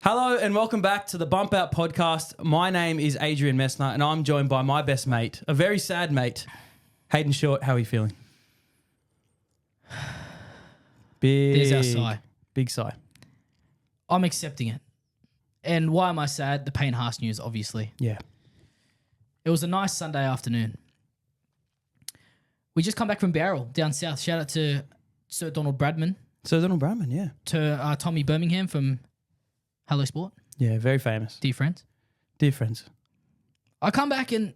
Hello and welcome back to the Bump Out Podcast. My name is Adrian Messner and I'm joined by my best mate, a very sad mate, Hayden Short. How are you feeling? There's our sigh. Big sigh. I'm accepting it. And why am I sad? The Payne Haas news, obviously. Yeah. It was a nice Sunday afternoon. We just come back from Barrel down south. Shout out to Sir Donald Bradman. Sir Donald Bradman, yeah. To Tommy Birmingham from Hello Sport. Yeah, very famous. Dear friends. Dear friends. I come back and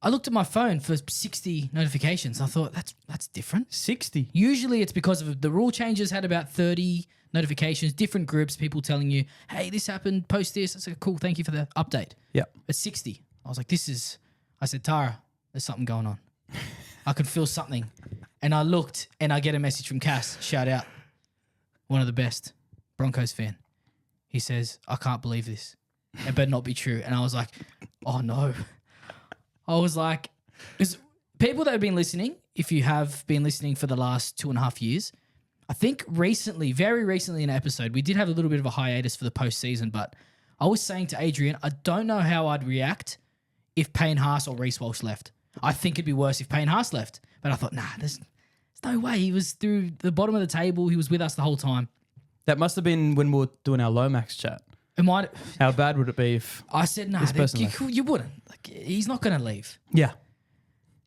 I looked at my phone for 60 notifications. I thought, that's different. 60? Usually it's because of the rule changes, had about 30 notifications, different groups, people telling you, hey, this happened, post this. I said, cool, thank you for the update. Yep. At 60. I was like, I said, Tara, there's something going on. I could feel something. And I looked and I get a message from Cass, shout out, one of the best, Broncos fan. He says, I can't believe this. It better not be true. And I was like, oh no. I was like, because people that have been listening, if you have been listening for the last 2.5 years, I think recently, very recently in an episode, we did have a little bit of a hiatus for the postseason, but I was saying to Adrian, I don't know how I'd react if Payne Haas or Reece Walsh left. I think it'd be worse if Payne Haas left. But I thought, nah, there's no way. He was through the bottom of the table. He was with us the whole time. That must have been when we were doing our Lomax chat. It might. How bad would it be if... I said, nah, you wouldn't. Like, he's not going to leave. Yeah.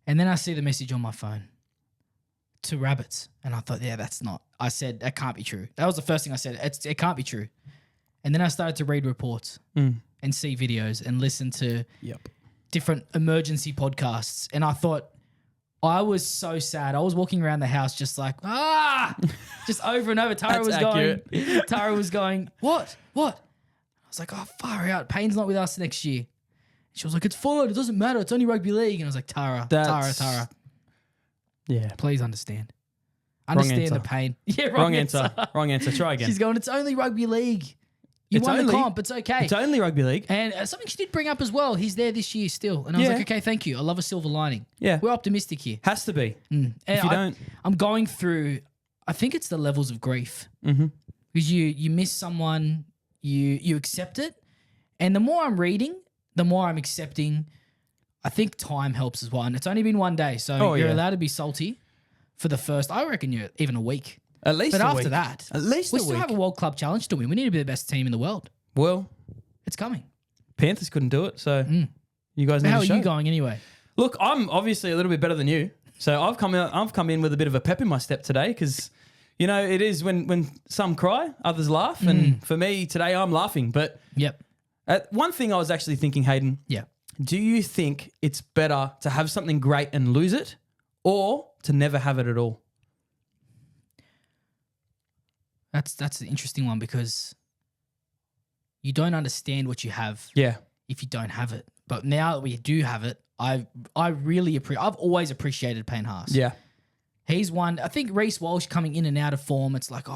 And then I see the message on my phone to Rabbits. And I thought, yeah, that's not. I said, that can't be true. That was the first thing I said. It can't be true. And then I started to read reports and see videos and listen to different emergency podcasts. And I thought, I was so sad. I was walking around the house just like, just over and over. Tara was going, what? I was like, oh, far out. Payne's not with us next year. She was like, it's fine. It doesn't matter. It's only rugby league. And I was like, Tara. Yeah. Please understand. Understand the pain. Yeah, wrong answer. Wrong answer. Try again. She's going, it's only rugby league. You won the comp. It's okay. It's only rugby league. And something she did bring up as well. He's there this year still. And I was like, okay, thank you. I love a silver lining. Yeah. We're optimistic here. Has to be. And if you don't... I'm going through, I think it's the levels of grief. Because you miss someone, you accept it. And the more I'm reading, the more I'm accepting. I think time helps as well. And it's only been 1 day. So you're allowed to be salty for the first, I reckon you're even a week. At least but a after week. that, at least we a still week. have a World Club Challenge to win. We need to be the best team in the world. Well, it's coming. Panthers couldn't do it, so you guys need How to are show. you going anyway? Look, I'm obviously a little bit better than you, so I've come in with a bit of a pep in my step today because, you know, it is when some cry, others laugh, and for me today I'm laughing. But one thing I was actually thinking, Hayden. Yeah. Do you think it's better to have something great and lose it, or to never have it at all? That's an interesting one because you don't understand what you have if you don't have it. But now that we do have it, I really appreciate. I've always appreciated Payne Haas. Yeah. He's one. I think Reece Walsh coming in and out of form, it's like,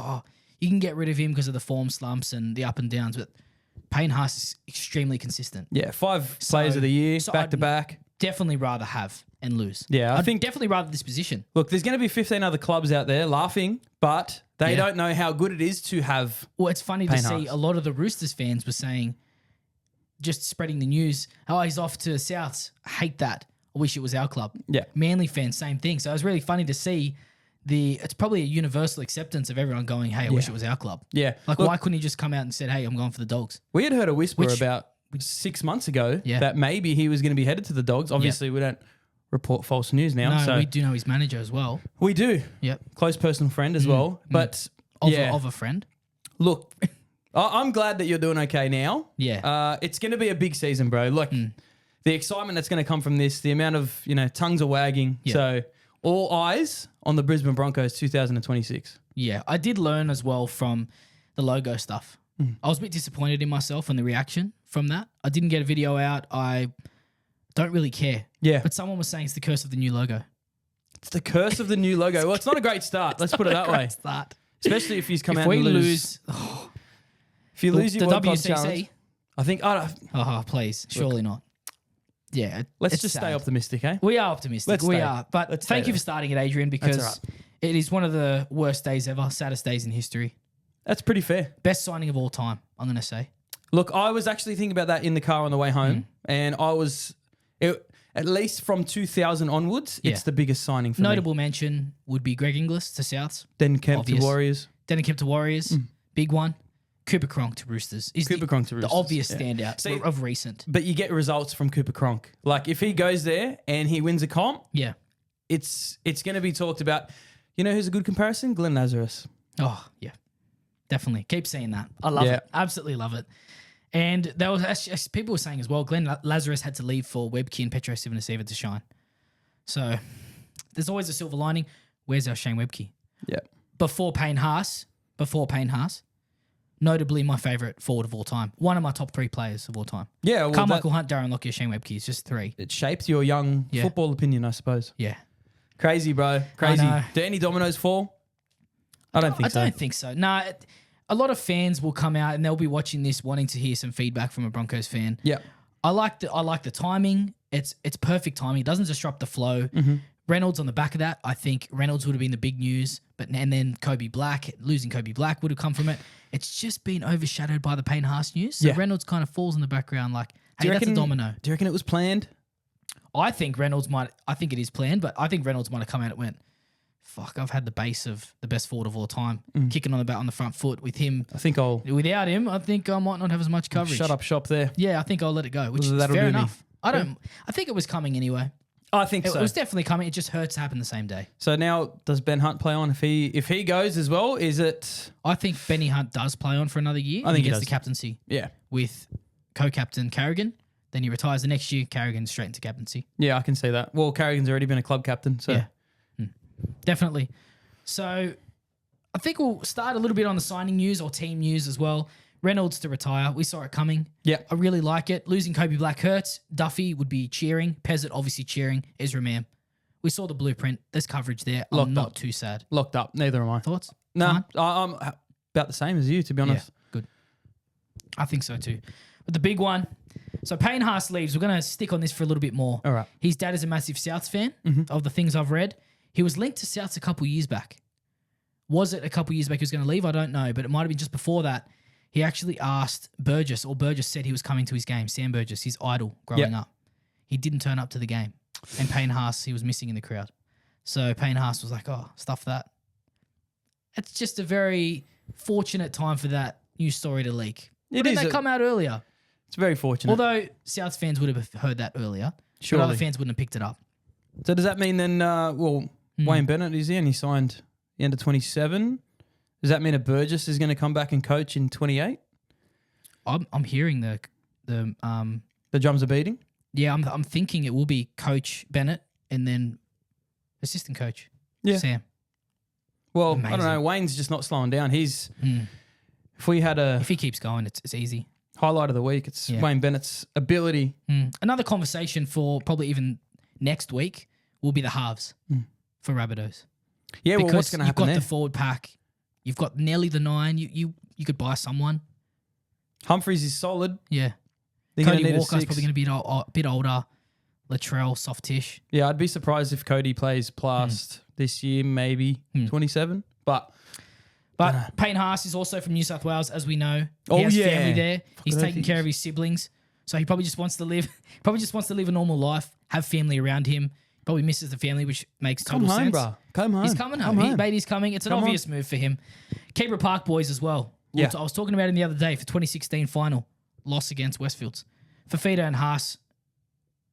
you can get rid of him because of the form slumps and the up and downs, but Payne Haas is extremely consistent. Yeah, 5 players of the year, back to back. Definitely rather have and lose. Yeah, I think definitely rather this position. Look, there's going to be 15 other clubs out there laughing, but they don't know how good it is to have. Well, it's funny to see a lot of the Roosters fans were saying, just spreading the news, he's off to Souths. I hate that. I wish it was our club. Yeah. Manly fans, same thing. So it was really funny to see it's probably a universal acceptance of everyone going, hey, I wish it was our club. Yeah. Like, why couldn't he just come out and said, hey, I'm going for the Dogs? We had heard a whisper about 6 months ago that maybe he was going to be headed to the Dogs. Obviously, we don't report false news now. No, so we do know his manager as well. We do. Yep. Close personal friend as well. But of a friend. Look, I'm glad that you're doing okay now. Yeah. It's going to be a big season, bro. Look, the excitement that's going to come from this, the amount of, tongues are wagging. Yeah. So all eyes on the Brisbane Broncos 2026. Yeah. I did learn as well from the logo stuff. I was a bit disappointed in myself and the reaction from that. I didn't get a video out. I don't really care. Yeah. But someone was saying it's the curse of the new logo. It's the curse of the new logo. Well, it's not a great start. Let's put it that way. Start. Especially if you come if out we and lose. If you lose your the World Club WCC. Challenge, I think. Please. Surely not. Yeah. Let's just stay optimistic, eh? We are optimistic. We are. But thank you for starting it, Adrian, because it is one of the worst days ever, saddest days in history. That's pretty fair. Best signing of all time, I'm going to say. Look, I was actually thinking about that in the car on the way home, and at least from 2000 onwards, it's the biggest signing for me. Notable mention would be Greg Inglis to Souths. Then Kemp to Warriors. Kemp to Warriors. Big one. Cooper Cronk to Roosters. The obvious standout of recent. But you get results from Cooper Cronk. Like, if he goes there and he wins a comp, it's going to be talked about. You know who's a good comparison? Glenn Lazarus. Oh, yeah. Definitely. Keep saying that. I love it. Absolutely love it. And there was, as people were saying as well, Glenn Lazarus had to leave for Webke and Petro Sivanasiva to shine. So there's always a silver lining. Where's our Shane Webke? Yeah. Before Payne Haas, notably my favourite forward of all time. One of my top 3 players of all time. Yeah. Well, Carmichael Hunt, Darren Lockyer, Shane Webke. It's just 3. It shapes your young football opinion, I suppose. Yeah. Crazy, bro. Crazy. Do any dominoes fall? I don't think so. I don't think so. Nah, a lot of fans will come out and they'll be watching this wanting to hear some feedback from a Broncos fan. Yeah. I like the timing. It's perfect timing. It doesn't disrupt the flow. Reynolds on the back of that. I think Reynolds would have been the big news, and then losing Kobe Black would have come from it. It's just been overshadowed by the Payne Haas news. So Reynolds kind of falls in the background like, hey, that's a domino. Do you reckon it was planned? I think it is planned, but I think Reynolds might have come out and went, fuck, I've had the base of the best forward of all time, kicking on the front foot with him. Without him, I think I might not have as much coverage. Shut up shop there. Yeah, I think I'll let it go, which is fair enough. I think it was coming anyway. I think so. It was definitely coming. It just hurts to happen the same day. So now, does Ben Hunt play on? If he goes as well, is it? I think Benny Hunt does play on for another year. I think he gets the captaincy. Yeah. With co-captain Carrigan. Then he retires the next year. Carrigan straight into captaincy. Yeah, I can see that. Well, Carrigan's already been a club captain, so definitely. So I think we'll start a little bit on the signing news or team news as well. Reynolds to retire. We saw it coming. Yeah. I really like it. Losing Kobe Black hurts. Duffy would be cheering. Pezzett obviously cheering. Ezra Mam. We saw the blueprint. There's coverage there. I'm not too sad. Locked up. Neither am I. Thoughts? No, I'm about the same as you, to be honest. Yeah, good. I think so too. But the big one. So Payne Haas leaves. We're going to stick on this for a little bit more. All right. His dad is a massive Souths fan of the things I've read. He was linked to Souths a couple years back. Was it a couple years back he was going to leave? I don't know. But it might have been just before that. He actually asked Burgess, or Burgess said he was coming to his game. Sam Burgess, his idol growing up. He didn't turn up to the game. And Payne Haas, he was missing in the crowd. So Payne Haas was like, oh, stuff that. It's just a very fortunate time for that news story to leak. Why didn't that come out earlier? It's very fortunate. Although South fans would have heard that earlier. Surely. But other fans wouldn't have picked it up. So does that mean then, Wayne Bennett, is he only signed the end of 27? Does that mean a Burgess is going to come back and coach in 28? I'm hearing the drums are beating? Yeah, I'm thinking it will be Coach Bennett and then assistant coach Sam. Well, amazing. I don't know. Wayne's just not slowing down. He's if he keeps going, it's easy. Highlight of the week, it's Wayne Bennett's ability. Another conversation for probably even next week will be the halves for Rabbitohs. Yeah, because what's going to happen You've got there? the forward pack. You've got Nelly the 9. You could buy someone. Humphreys is solid. Yeah. Cody Walker's probably going to be a bit older. Latrell, softish. Yeah, I'd be surprised if Cody plays Plast this year, maybe 27. But Payne Haas is also from New South Wales, as we know. He has family there. He's taking care of his siblings. So he probably just wants to live a normal life, have family around him. Probably misses the family, which makes total sense. Bro. Come home. He's coming home. Baby's coming. It's an obvious move for him. Keebra Park boys as well. Yeah. I was talking about him the other day for 2016 final. Loss against Westfields. Fafita and Haas,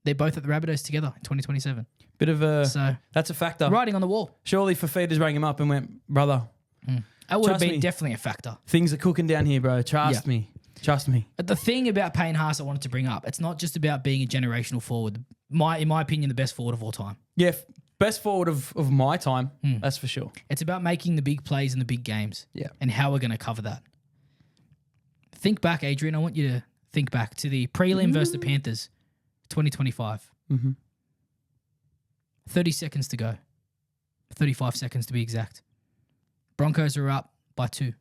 they're both at the Rabbitohs together in 2027. Bit of that's a factor. Writing on the wall. Surely Fafita's rang him up and went, brother. That would have been definitely a factor. Things are cooking down here, bro. Trust me. Trust me. But the thing about Payne Haas I wanted to bring up, it's not just about being a generational forward. In my opinion, the best forward of all time. Yeah, best forward of my time, that's for sure. It's about making the big plays in the big games. Yeah. And how we're going to cover that. Think back, Adrian. I want you to think back to the prelim versus the Panthers, 2025. 30 seconds to go. 35 seconds to be exact. Broncos are up by 2.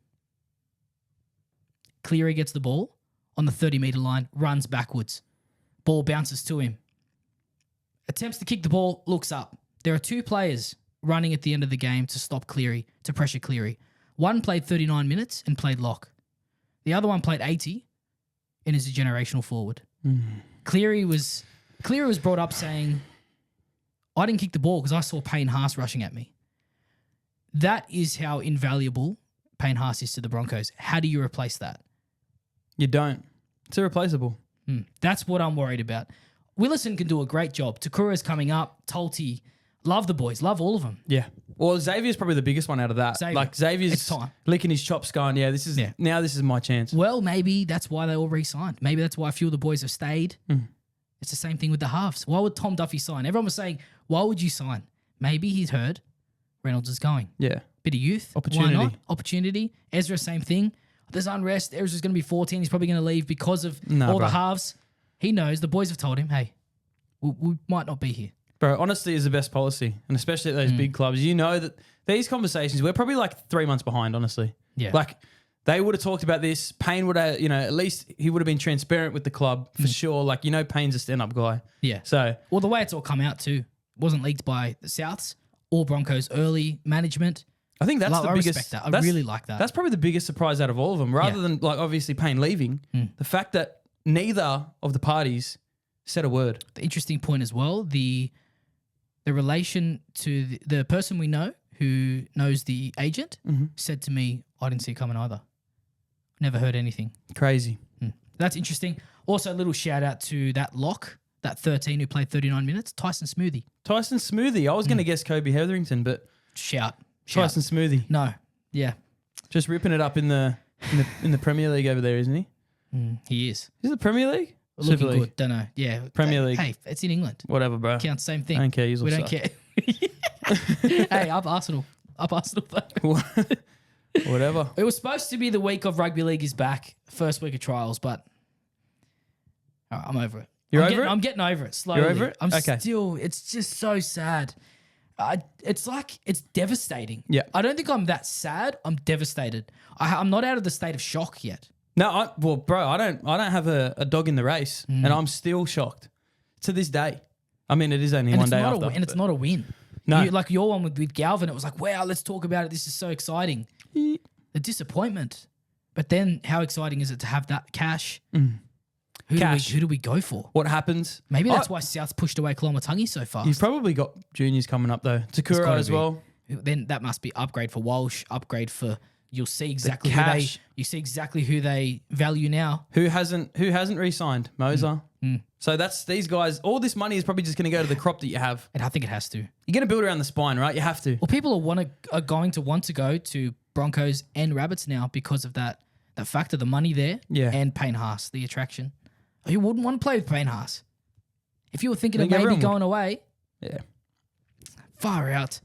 Cleary gets the ball on the 30-metre line, runs backwards. Ball bounces to him. Attempts to kick the ball, looks up. There are 2 players running at the end of the game to stop Cleary, to pressure Cleary. One played 39 minutes and played lock. The other one played 80 and is a generational forward. Cleary was brought up saying, I didn't kick the ball because I saw Payne Haas rushing at me. That is how invaluable Payne Haas is to the Broncos. How do you replace that? You don't. It's irreplaceable. That's what I'm worried about. Willison can do a great job. Takura's coming up. Tolti. Love the boys. Love all of them. Yeah. Well, Xavier's probably the biggest one out of that. Xavier. Like Xavier's It's time. licking his chops going, this is my chance. Well, maybe that's why they all re-signed. Maybe that's why a few of the boys have stayed. It's the same thing with the halves. Why would Tom Duffy sign? Everyone was saying, why would you sign? Maybe he's heard Reynolds is going. Yeah. Bit of youth. Opportunity. Why not? Opportunity. Ezra, same thing. There's unrest. Ezra's going to be 14. He's probably going to leave because of all the halves. He knows. The boys have told him, hey, we might not be here. Bro, honesty is the best policy, and especially at those big clubs. You know that these conversations, we're probably like 3 months behind, honestly. Yeah. Like, they would have talked about this. Payne would have, at least he would have been transparent with the club for sure. Like, Payne's a stand-up guy. Yeah. So, well, the way it's all come out too wasn't leaked by the Souths or Broncos early management. I think that's the biggest. Respect that. I really like that. That's probably the biggest surprise out of all of them, rather than like obviously Payne leaving. The fact that neither of the parties said a word. The interesting point as well, the relation to the person we know who knows the agent said to me, I didn't see it coming either. Never heard anything. Crazy. That's interesting. Also, a little shout out to that lock, that 13 who played 39 minutes, Tyson Smoothie. Tyson Smoothie. I was going to guess Kobe Hetherington, but Shout. Tyson Smoothie. No. Yeah. Just ripping it up in the Premier League over there, isn't he? He is. Is it Premier League? Looking Super League? good. Don't know. Yeah. Premier League. Hey, it's in England. Whatever, bro. Counts same thing. I don't care. We don't care. Hey, up Arsenal. Up Arsenal though. Whatever. It was supposed to be the week of rugby league is back, first week of trials, but I'm over it. I'm getting over it slowly. You're over it? Okay. It's just so sad. It's devastating. Yeah. I don't think I'm that sad. I'm devastated. I'm not out of the state of shock yet. No, bro, I don't have a dog in the race, and I'm still shocked to this day. I mean, it is only one day after. And it's not a win. No. Like your one with Galvin, it was like, wow, let's talk about it. This is so exciting. The disappointment. But then how exciting is it to have that cash? Who do we go for? What happens? Maybe that's why South's pushed away Kolomatangi so fast. You've probably got juniors coming up though. Takura as well. Then that must be upgrade for Walsh, upgrade for you'll see exactly who they value now. Who hasn't re-signed? Moser. So that's these guys. All this money is probably just going to go to the crop that you have. And I think it has to. You're going to build around the spine, right? You have to. Well, people are going to want to go to Broncos and Rabbits now because of that factor, the money there, and Payne Haas, the attraction. Who wouldn't want to play with Payne Haas? If you were thinking of maybe going away, far out.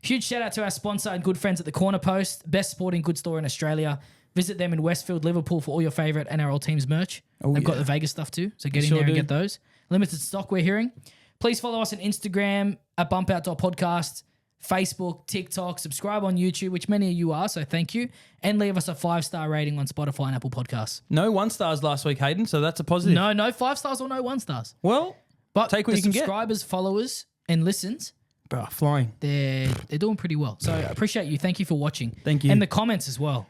Huge shout out to our sponsor and good friends at the Corner Post, best sporting goods store in Australia. Visit them in Westfield, Liverpool for all your favourite NRL teams merch. They've got the Vegas stuff too, so get in there and get those. Limited stock, we're hearing. Please follow us on Instagram at bumpout.podcast, Facebook, TikTok, subscribe on YouTube, which many of you are, so thank you, and leave us a 5-star rating on Spotify and Apple Podcasts. No 1 stars last week, Hayden, so that's a positive. No 5 stars or no 1 stars. Well, but take what you can get. Subscribers, followers, and listens, bro, flying. They're doing pretty well. So I appreciate you. Thank you for watching. Thank you. And the comments as well.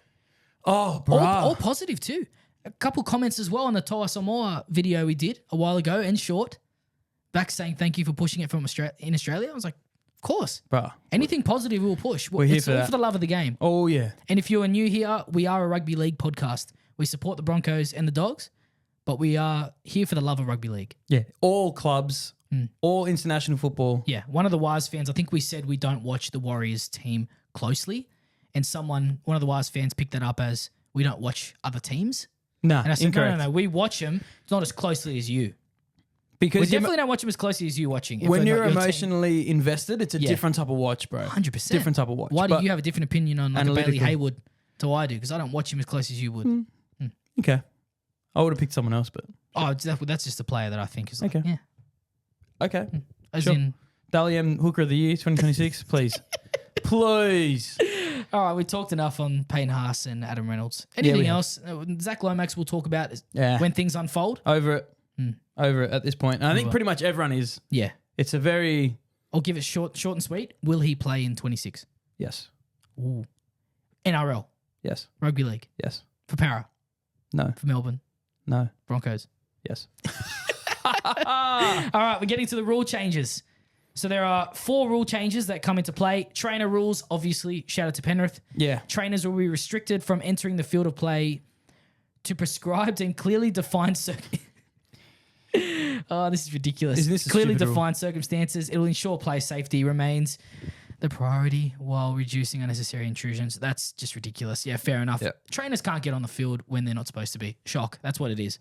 Oh, bro. All positive too. A couple comments as well on the Toa Samoa video we did a while ago and short. Back saying thank you for pushing it from in Australia. I was like, of course. Bro. Anything positive we'll push. We're here it's for all that. for the love of the game. Oh, yeah. And if you're new here, we are a rugby league podcast. We support the Broncos and the Dogs, but we are here for the love of rugby league. Yeah. All clubs, all international football. Yeah. One of the Wise fans, I think we said we don't watch the Warriors team closely. And one of the Wise fans picked that up as we don't watch other teams. No, and I said, incorrect. No, we watch them. It's not as closely as you. Because we definitely don't watch them as closely as you watching. When you're emotionally invested, it's a different type of watch, bro. 100%. Different type of watch. Why do you have a different opinion on like Bailey Hayward to I do? Because I don't watch him as close as you would. Okay. I would have picked someone else, but... Oh, that's just a player that I think is like, okay. Yeah. Okay. As sure. in... Dally M Hooker of the Year 2026, please. Please. All right, we talked enough on Payne Haas and Adam Reynolds. Anything else? Zach Lomax we'll talk about when things unfold. Over it. Over it at this point. And I think pretty much everyone is. Yeah. It's a very... I'll give it short and sweet. Will he play in 26? Yes. Ooh. NRL, Yes. rugby league, Yes. for Para, No. for Melbourne, No. Broncos. Yes. All right, we're getting to the rule changes. So there are 4 rule changes that come into play. Trainer rules, obviously, shout out to Penrith. Yeah. Trainers will be restricted from entering the field of play to prescribed and clearly defined Oh, this is ridiculous. Isn't this a clearly stupid rule? defined circumstances. It will ensure player safety remains the priority while reducing unnecessary intrusions. That's just ridiculous. Yeah, fair enough. Yep. Trainers can't get on the field when they're not supposed to be. Shock. That's what it is.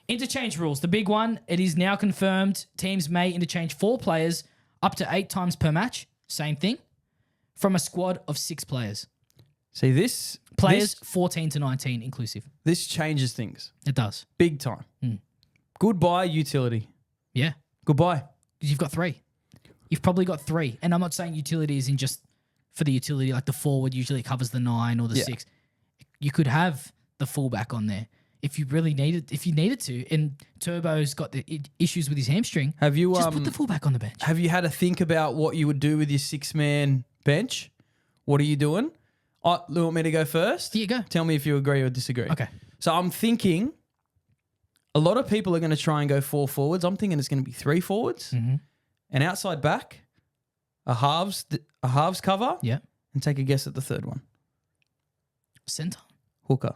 Interchange rules. The big one. It is now confirmed teams may interchange 4 players up to 8 times per match. Same thing. From a squad of 6 players. See, this Players 14 to 19 inclusive. This changes things It does. big time. Goodbye utility. Yeah. Goodbye. Because you've got 3. You've probably got 3. And I'm not saying utility is in just for the utility, like the forward usually covers the 9 or the 6. You could have the fullback on there if you really needed, if you needed to. And Turbo's got the issues with his hamstring. Have you Just put the fullback on the bench. have you had to think about what you would do with your 6-man bench? What are you doing? You want me to go first? Here you go. Tell me if you agree or disagree. Okay. So I'm thinking a lot of people are going to try and go 4 forwards. I'm thinking it's going to be 3 forwards, an outside back, a halves cover, Yeah. and take a guess at the third one. Centre. Hooker.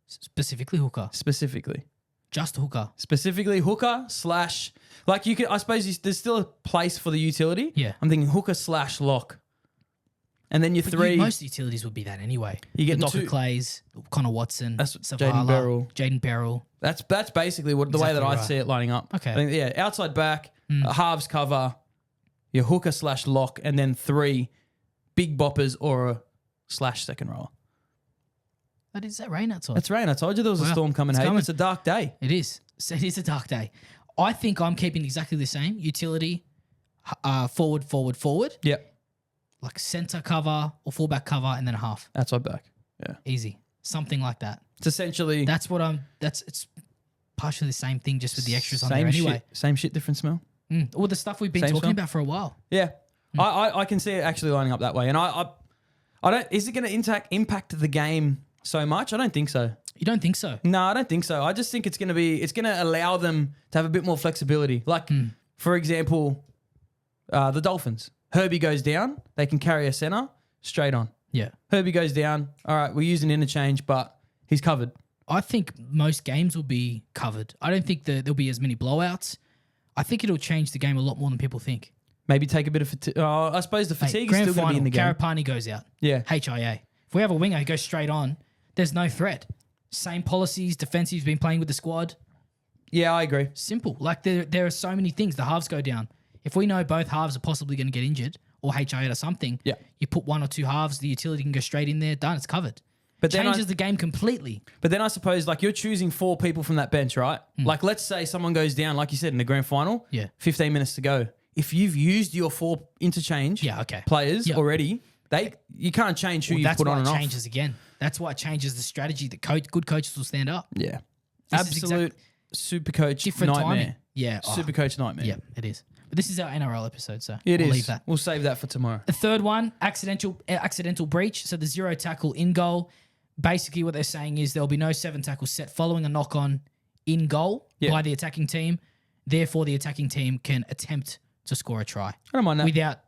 Specifically hooker. Specifically hooker. / like you could, I suppose there's still a place for the utility. Yeah. I'm thinking hooker / lock. And then your 3. Most utilities would be that anyway. You get the Docker 2 Clays, Connor Watson, That's Savala, Jaden Beryl. That's basically what the way that Exactly I right. see it lining up. Okay. I think, yeah, outside back, a halves cover, your hooker / lock, and then 3 big boppers or a / second rower. Is that rain outside? That's rain. I told you there was a Wow. storm coming. It's Hey, coming. it's a dark day. It is. So it is a dark day. I think I'm keeping exactly the same. Utility, forward. Yep. Like centre cover or fullback cover and then a half. Outside back. Yeah. Easy. Something like that. It's essentially That's what it's partially the same thing just with the extras on there shit, anyway. Same shit, different smell. All the stuff we've been Same talking smell. about for a while. Yeah. I can see it actually lining up that way. And I don't. Is it going to impact the game so much? I don't think so. You don't think so? No, I don't think so. I just think it's going to allow them to have a bit more flexibility. Like, for example, the Dolphins. Herbie goes down. They can carry a center straight on. Yeah. Herbie goes down. All right, we're using interchange, but he's covered. I think most games will be covered. I don't think there'll be as many blowouts. I think it'll change the game a lot more than people think. Maybe take a bit of fatigue. I suppose the fatigue is Grand still going to be in the game. Karapani goes out. Yeah. HIA. If we have a winger who goes straight on, there's no threat. Same policies, defensive's been playing with the squad. Yeah, I agree. Simple. Like there are so many things. The halves go down. If we know both halves are possibly going to get injured or HIA or something, Yeah. you put 1 or 2 halves, the utility can go straight in there, done, it's covered. But then Changes the game completely. But then I suppose like you're choosing 4 people from that bench, right? Like let's say someone goes down, like you said, in the grand final. Yeah. 15 minutes to go. If you've used your 4 interchange players Yep. already, you can't change who you That's put why on it and off. changes again. That's why it changes the strategy that good coaches will stand up. Yeah. This is Absolute super coach Different nightmare. timing. Yeah. Super coach nightmare. Yeah, it is. But this is our NRL episode, so It we'll is. leave that. We'll save that for tomorrow. The third one, accidental breach. So the 0 tackle in goal. Basically what they're saying is there'll be no 7 tackles set following a knock on in goal by the attacking team. Therefore, the attacking team can attempt to score a try I don't mind that. without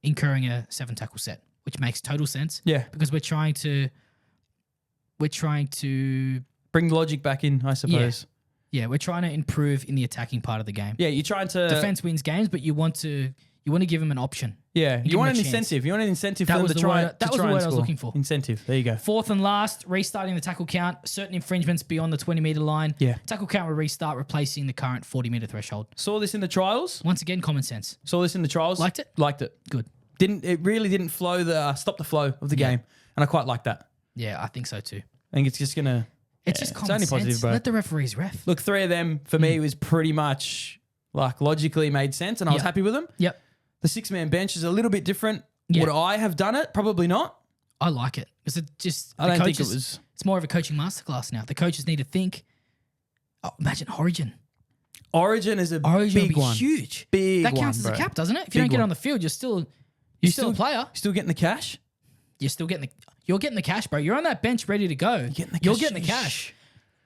incurring a 7 tackle set, which makes total sense. Yeah. Because we're trying to Bring the logic back in, I suppose. we're trying to improve in the attacking part of the game. Yeah, you're trying to Defense wins games, but you want to give them an option. Yeah, give you want them an a chance. incentive. You want an incentive That for them was to the try. word- that to was the try and word I was score. looking for. Incentive. There you go. Fourth and last, restarting the tackle count. Certain infringements beyond the 20-meter line. Yeah. Tackle count will restart, replacing the current 40-meter threshold. Saw this in the trials. Once again, common sense. Saw this in the trials. Liked it? Liked it. Good. It really didn't stop the flow of the game, and I quite like that. Yeah, I think so too. I think it's just gonna. It's just common only sense. positive, bro. Let the referees ref. Look, 3 of them for me was pretty much like logically made sense, and I was Yep. happy with them. Yep. The 6-man bench is a little bit different. Yeah. Would I have done it? Probably not. I like it. Because it just I the don't think it coaches- was. It's more of a coaching masterclass now. The coaches need to think. Oh, imagine Origin. Origin is a Origin big will be one. huge. Big That counts one, as a bro. cap, doesn't it? If you don't Big get one. on the field, you're still a player. Still getting the cash. You're still getting the. You're getting the cash, bro. You're on that bench ready to go. You're getting the cash. Sheesh.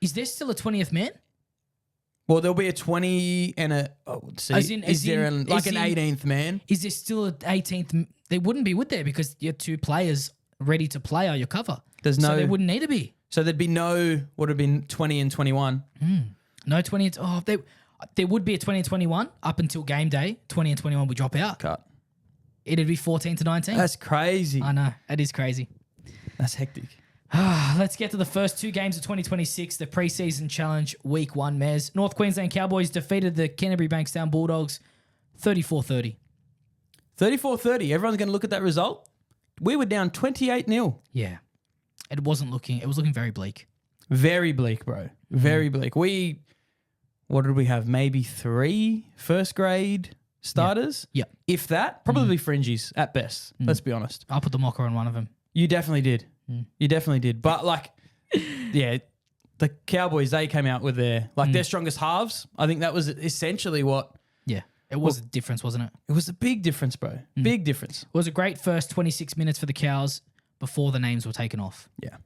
Is there still a 20th man? Well, there'll be a 20 and a. Oh, see, is there an 18th man? Is there still an 18th? There wouldn't be, would there? Because your 2 players ready to play are your cover. There's no. So there wouldn't need to be. So there'd be no. Would have been 20 and 21. No 20. There would be a 20 and 21 up until game day. 20 and 21 would drop out. Cut. It'd be 14 to 19. That's crazy. I know. It is crazy. That's hectic. Let's get to the first 2 games of 2026, the preseason challenge week 1, Mez. North Queensland Cowboys defeated the Canterbury Bankstown Bulldogs 34-30. 34-30. Everyone's going to look at that result. We were down 28-0. Yeah. It was looking very bleak. Very bleak, bro. Very bleak. What did we have? Maybe 3 first grade starters? Yeah. If that, probably fringies at best. Let's be honest. I'll put the mocker on one of them. You definitely did. You definitely did. But yeah, the Cowboys, they came out with their strongest halves. I think that was essentially what. Yeah. It was a difference, wasn't it? It was a big difference, bro. Big difference. It was a great first 26 minutes for the Cows before the names were taken off. Yeah.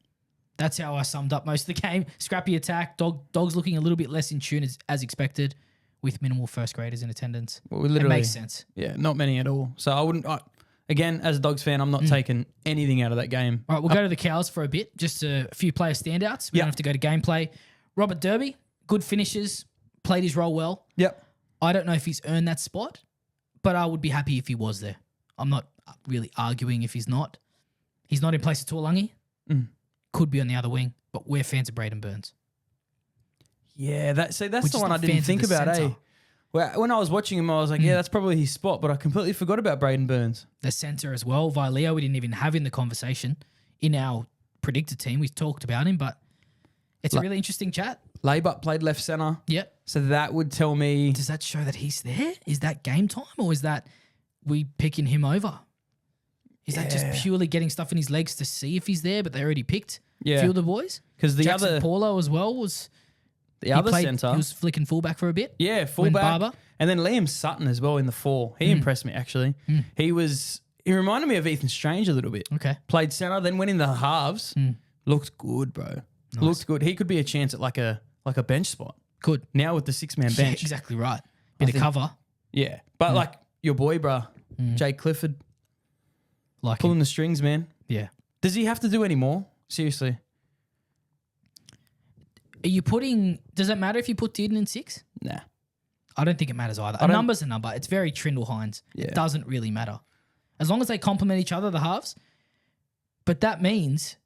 That's how I summed up most of the game. Scrappy attack. Dogs looking a little bit less in tune as expected with minimal first graders in attendance. Well, it makes sense. Yeah, not many at all. So I wouldn't. Again, as a Dogs fan, I'm not taking anything out of that game. All right, we'll go to the Cows for a bit. Just a few player standouts. We don't have to go to gameplay. Robert Derby, good finishes, played his role well. Yep. I don't know if he's earned that spot, but I would be happy if he was there. I'm not really arguing if he's not. He's not in place of Tuolangi. Could be on the other wing, but we're fans of Braden Burns. Yeah, that's the one I didn't think about, eh? Well, when I was watching him, I was like, yeah, that's probably his spot, but I completely forgot about Braden Burns. The centre as well, Vileo, we didn't even have in the conversation in our predicted team. We talked about him, but it's a really interesting chat. Laybutt played left centre. Yep. So that would tell me... Does that show that he's there? Is that game time, or is that we picking him over? Is that just purely getting stuff in his legs to see if he's there, but they already picked a few of the boys? Because the Jackson other... Paulo as well was... The other centre... He was flicking fullback for a bit. Yeah, fullback. And then Liam Sutton as well in the 4. He impressed me, actually. He reminded me of Ethan Strange a little bit. Okay. Played centre, then went in the halves. Looked good, bro. Nice. Looked good. He could be a chance at like a bench spot. Good. Now with the 6-man bench. Yeah, exactly right. Bit of cover. Yeah. But like your boy, bro, Jake Clifford. Like pulling the strings, man. Yeah. Does he have to do any more? Seriously. Are you putting... Does it matter if you put Dearden in 6? Nah. I don't think it matters either. A number's a number. It's very Trindle-Hines. Yeah. It doesn't really matter. As long as they complement each other, the halves. But that means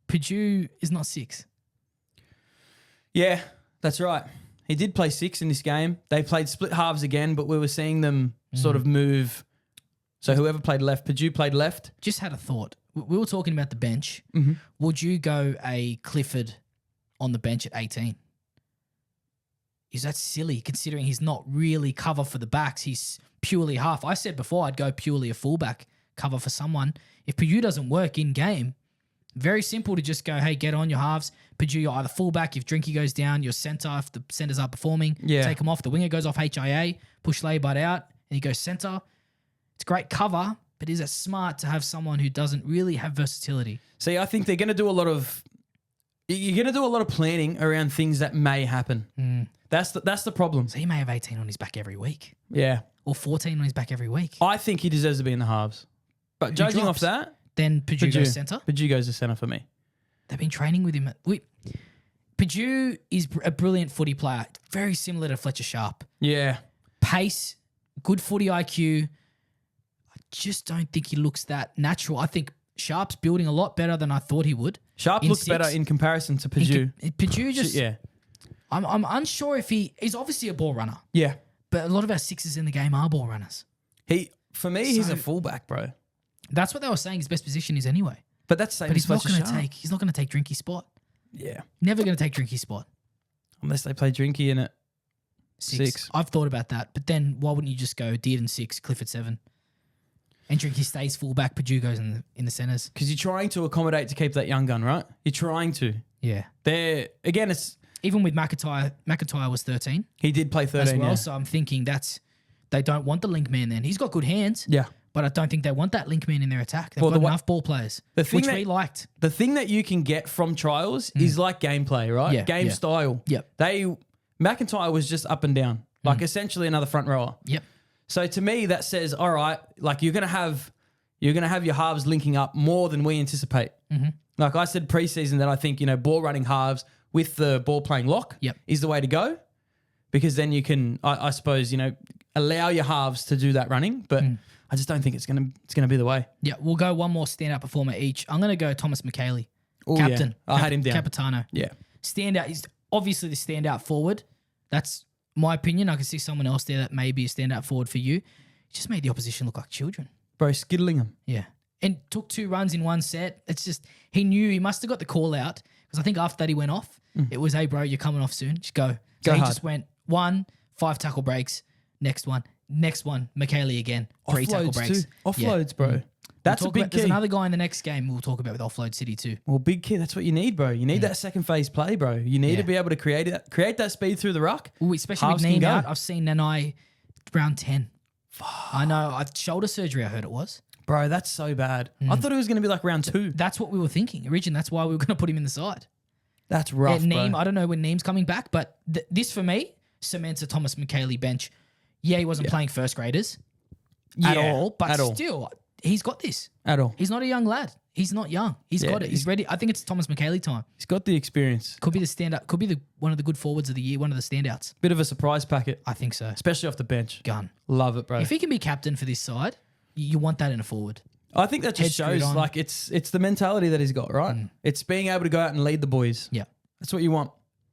Purdue is not 6. Yeah, that's right. He did play 6 in this game. They played split halves again, but we were seeing them sort of move. So whoever played left, Purdue played left. Just had a thought. We were talking about the bench. Would you go a Clifford on the bench at 18? Is that silly considering he's not really cover for the backs? He's purely half. I said before I'd go purely a fullback cover for someone. If Purdue doesn't work in game, very simple to just go, hey, get on your halves. Purdue, you're either fullback if Drinky goes down, your centre if the centres aren't performing. Take him off. The winger goes off HIA, push Laybutt out, and he goes centre. It's great cover, but is it smart to have someone who doesn't really have versatility? See, I think they're going to do a lot of... You're going to do a lot of planning around things that may happen. That's the problem. So he may have 18 on his back every week. Yeah. Or 14 on his back every week. I think he deserves to be in the halves. But judging off that... Then Purdue goes centre? Purdue goes to centre for me. They've been training with him. Purdue is a brilliant footy player. Very similar to Fletcher Sharp. Yeah. Pace, good footy IQ. I just don't think he looks that natural. I think Sharp's building a lot better than I thought he would. Sharp looks better in comparison to Purdue. Purdue just... Yeah. I'm unsure if he's obviously a ball runner. Yeah. But a lot of our sixes in the game are ball runners. For me, he's a fullback, bro. That's what they were saying his best position is anyway. But that's the same. But he's not going to take Drinky's spot. Yeah. Never going to take Drinky's spot. Unless they play Drinky in it. 6. I've thought about that. But then why wouldn't you just go Dearden 6, Clifford 7? And Drinky stays fullback, Purdue goes in the centres. Because you're trying to accommodate to keep that young gun, right? You're trying to. Yeah. It's... Even with McIntyre was 13. He did play 13 as well. Yeah. So I'm thinking they don't want the link man then. He's got good hands. Yeah. But I don't think they want that link man in their attack. They've got enough ball players, which we liked. The thing that you can get from trials is like gameplay, right? Yeah, Game style. Yep. McIntyre was just up and down, like essentially another front rower. Yep. So to me, that says, all right, like you're gonna have your halves linking up more than we anticipate. Mm-hmm. Like I said preseason that I think ball running halves with the ball playing lock is the way to go, because then you can I suppose allow your halves to do that running, but. I just don't think it's gonna be the way. Yeah, we'll go one more standout performer each. I'm gonna go Thomas McKaylee, captain. Yeah. I had him down. Capitano. Yeah, standout. He's obviously the standout forward. That's my opinion. I can see someone else there that may be a standout forward for you. He just made the opposition look like children, bro. Skittling them. Yeah, and took 2 runs in one set. It's just he knew he must have got the call out because I think after that he went off. It was, hey bro, you're coming off soon. Just go. So he just went 1, 5 tackle breaks. Next one, McKaylee again. 3 tackle breaks. Offloads, bro. That's a big key. There's another guy in the next game we'll talk about with Offload City too. Well, big key. That's what you need, bro. You need that second phase play, bro. You need to be able to create that speed through the ruck. Ooh, especially with Neem out. I've seen Nanai round 10. I know. Shoulder surgery, I heard it was. Bro, that's so bad. I thought it was going to be like round 2. That's what we were thinking. Originally, that's why we were going to put him in the side. That's rough, Neem, bro. I don't know when Neem's coming back, but this for me cements a Thomas McKaylee bench. Yeah, he wasn't playing first graders at all, but still, he's got this. At all. He's not a young lad. He's not young. He's got it. He's ready. I think it's Thomas McKaylee time. He's got the experience. Could be the standout. Could be one of the good forwards of the year, one of the standouts. Bit of a surprise packet. I think so. Especially off the bench. Gun. Love it, bro. If he can be captain for this side, you want that in a forward. I think that just shows like it's the mentality that he's got, right? It's being able to go out and lead the boys. Yeah. That's what you want.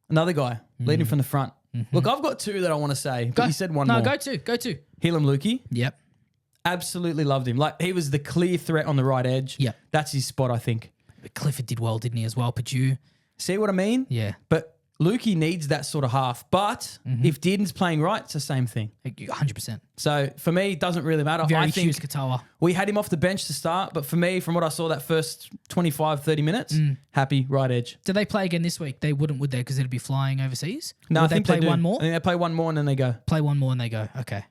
Another guy leading from the front. Look, I've got 2 that I want to say, but you said one more. No, go 2. Helam Lukey. Yep. Absolutely loved him. Like, he was the clear threat on the right edge. Yep. That's his spot, I think. But Clifford did well, didn't he, as well? Purdue. See what I mean? Yeah. But Lukey needs that sort of half. But if Dearden's playing right, it's the same thing. 100%. So, for me, it doesn't really matter. Very I think Katawa. we had him off the bench to start, but for me, from what I saw that first 25, 30 minutes, happy, right edge. Do they play again this week? They wouldn't, would they? Because it'd be flying overseas? No, I think they play one more? I think they play one more and then they go. Play one more and they go. Okay.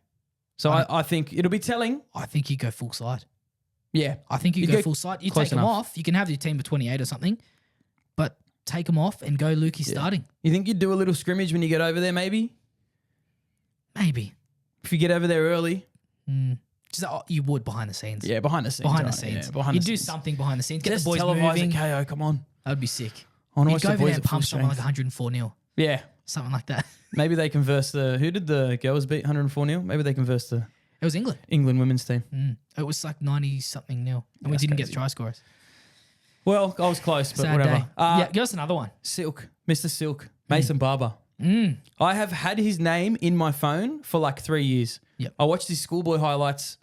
So I think it'll be telling. I think you go full side. Yeah. I think you go full side. You take them off. You can have your team of 28 or something, but take them off and go Lukey starting. You think you'd do a little scrimmage when you get over there, maybe? Maybe. If you get over there early. You would behind the scenes. Yeah, behind the scenes. Behind the scenes. Yeah, You'd do something behind the scenes. Get the boys moving. KO, come on. That would be sick. I want to You'd watch go the over boys there and pump someone like 104-0. Yeah. Something like that. Maybe they converse who did the girls beat 104-0? Maybe they converse the It was England. England women's team. It was like 90-something 0. And we didn't get try scorers. Well, I was close, but Sad whatever. day. Yeah, give us another one. Silk. Mr. Silk. Mason Barber. I have had his name in my phone for like 3 years. Yep. I watched his schoolboy highlights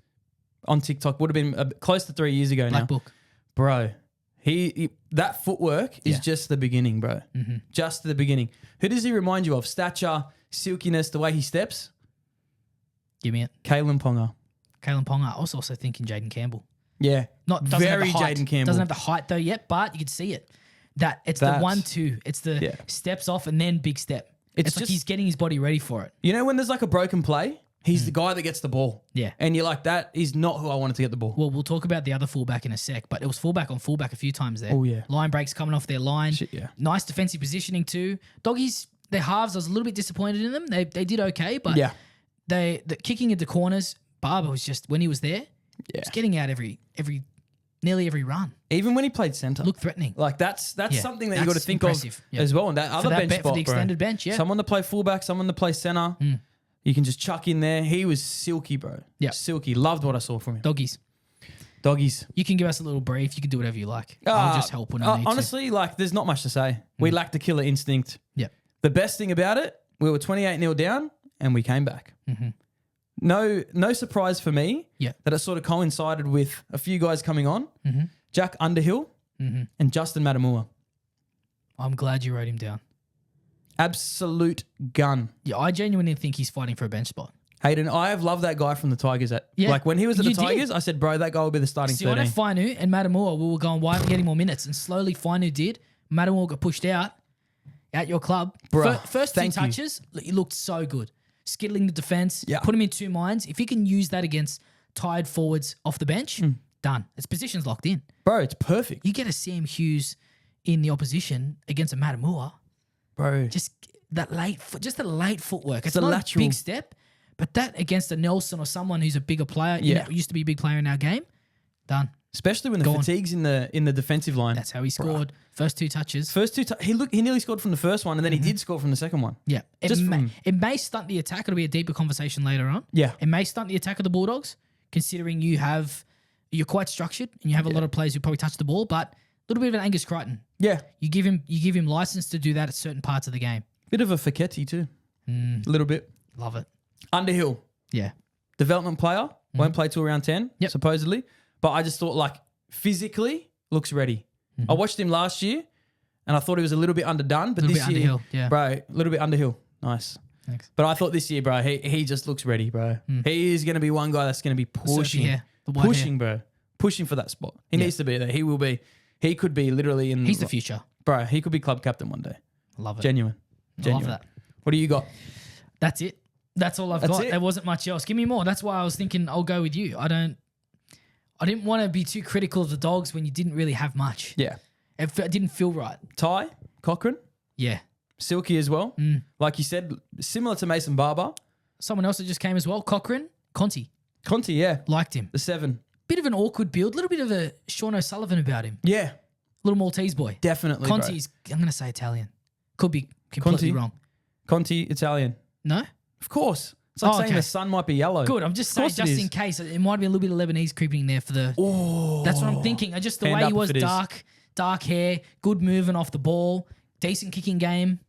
on TikTok. Would have been close to 3 years ago now. Black Book. Bro, he that footwork is just the beginning, bro. Just the beginning. Who does he remind you of? Stature, silkiness, the way he steps? Give me it. Kalen Ponga. Kalen Ponga. I was also thinking Jaden Campbell. Yeah. Doesn't very have the height. Jaden Campbell. Doesn't have the height though yet, but you can see it. It's the 1-2. It's the steps off and then big step. It's like he's getting his body ready for it. You know when there's like a broken play? He's the guy that gets the ball. Yeah. And you're like, that is not who I wanted to get the ball. Well, we'll talk about the other fullback in a sec, but it was fullback on fullback a few times there. Oh, yeah. Line breaks coming off their line. Shit, yeah. Nice defensive positioning too. Doggies, their halves, I was a little bit disappointed in them. They did okay, but the kicking into corners, Barber was just, when he was there, was getting out nearly every run. Even when he played centre. Looked threatening. Like that's something that you got to think impressive. of as well. And that other bench spot, for the extended bench, Someone to play fullback, someone to play centre. You can just chuck in there. He was silky, bro. Yeah. Silky. Loved what I saw from him. Doggies. Doggies. You can give us a little brief. You can do whatever you like. I'll just help when I need honestly, like there's not much to say. We lacked the killer instinct. Yeah. The best thing about it, we were 28-0 down and we came back. No surprise for me that it sort of coincided with a few guys coming on. Jack Underhill and Justin Matamua. I'm glad you wrote him down. Absolute gun. Yeah, I genuinely think he's fighting for a bench spot. Hayden, I have loved that guy from the Tigers. Like when he was at the Tigers, I said, bro, that guy will be the starting 13. Fainu and Matamua, we were going, why aren't we getting more minutes? And slowly Fainu did. Matamua got pushed out your club. Bro, first two touches, he looked so good. Skittling the defense, put him in two minds. If he can use that against tired forwards off the bench, done. Its position's locked in. Bro, it's perfect. You get a Sam Hughes in the opposition against a Matamua. Bro. Just the late footwork. It's a not lateral. a big step, but that against a Nelson or someone who's a bigger player, used to be a big player in our game, done. Especially when the fatigue's in the defensive line. That's how he scored. First 2 touches. He nearly scored from the first one, and then he did score from the second one. Yeah. It may stunt the attack. It'll be a deeper conversation later on. Yeah. It may stunt the attack of the Bulldogs, considering you're quite structured and you have a lot of players who probably touch the ball, but a little bit of an Angus Crichton. Yeah. You give him license to do that at certain parts of the game. Bit of a Fiketti too. A little bit. Love it. Underhill. Yeah. Development player. Won't play till around 10, supposedly. But I just thought, physically, looks ready. I watched him last year, and I thought he was a little bit underdone. But this year, underhill, yeah. bro, a little bit underhill. Nice. Thanks. But I thought this year, bro, he just looks ready, bro. He is going to be one guy that's going to be pushing. Bro. Pushing for that spot. He needs to be there. He will be. He could be literally in... He's the future. Bro, he could be club captain one day. Love it. Genuine. I love that. What do you got? That's it. That's all I've got. There wasn't much else. Give me more. That's why I was thinking I'll go with you. I didn't want to be too critical of the Dogs when you didn't really have much. Yeah. It didn't feel right. Ty, Cochrane. Yeah. Silky as well. Like you said, similar to Mason Barber. Someone else that just came as well. Cochrane. Conti, yeah. liked him. The 7. Bit of an awkward build. A little bit of a Sean O'Sullivan about him. Yeah. Little Maltese boy. Definitely, Conti's, I'm going to say Italian. Could be completely wrong. Conti, Italian. No? Of course. It's like saying the sun might be yellow. Good. I'm just saying, just in case. It might be a little bit of Lebanese creeping in there for the... Oh. That's what I'm thinking. Just the way he was, dark hair, good moving off the ball, decent kicking game.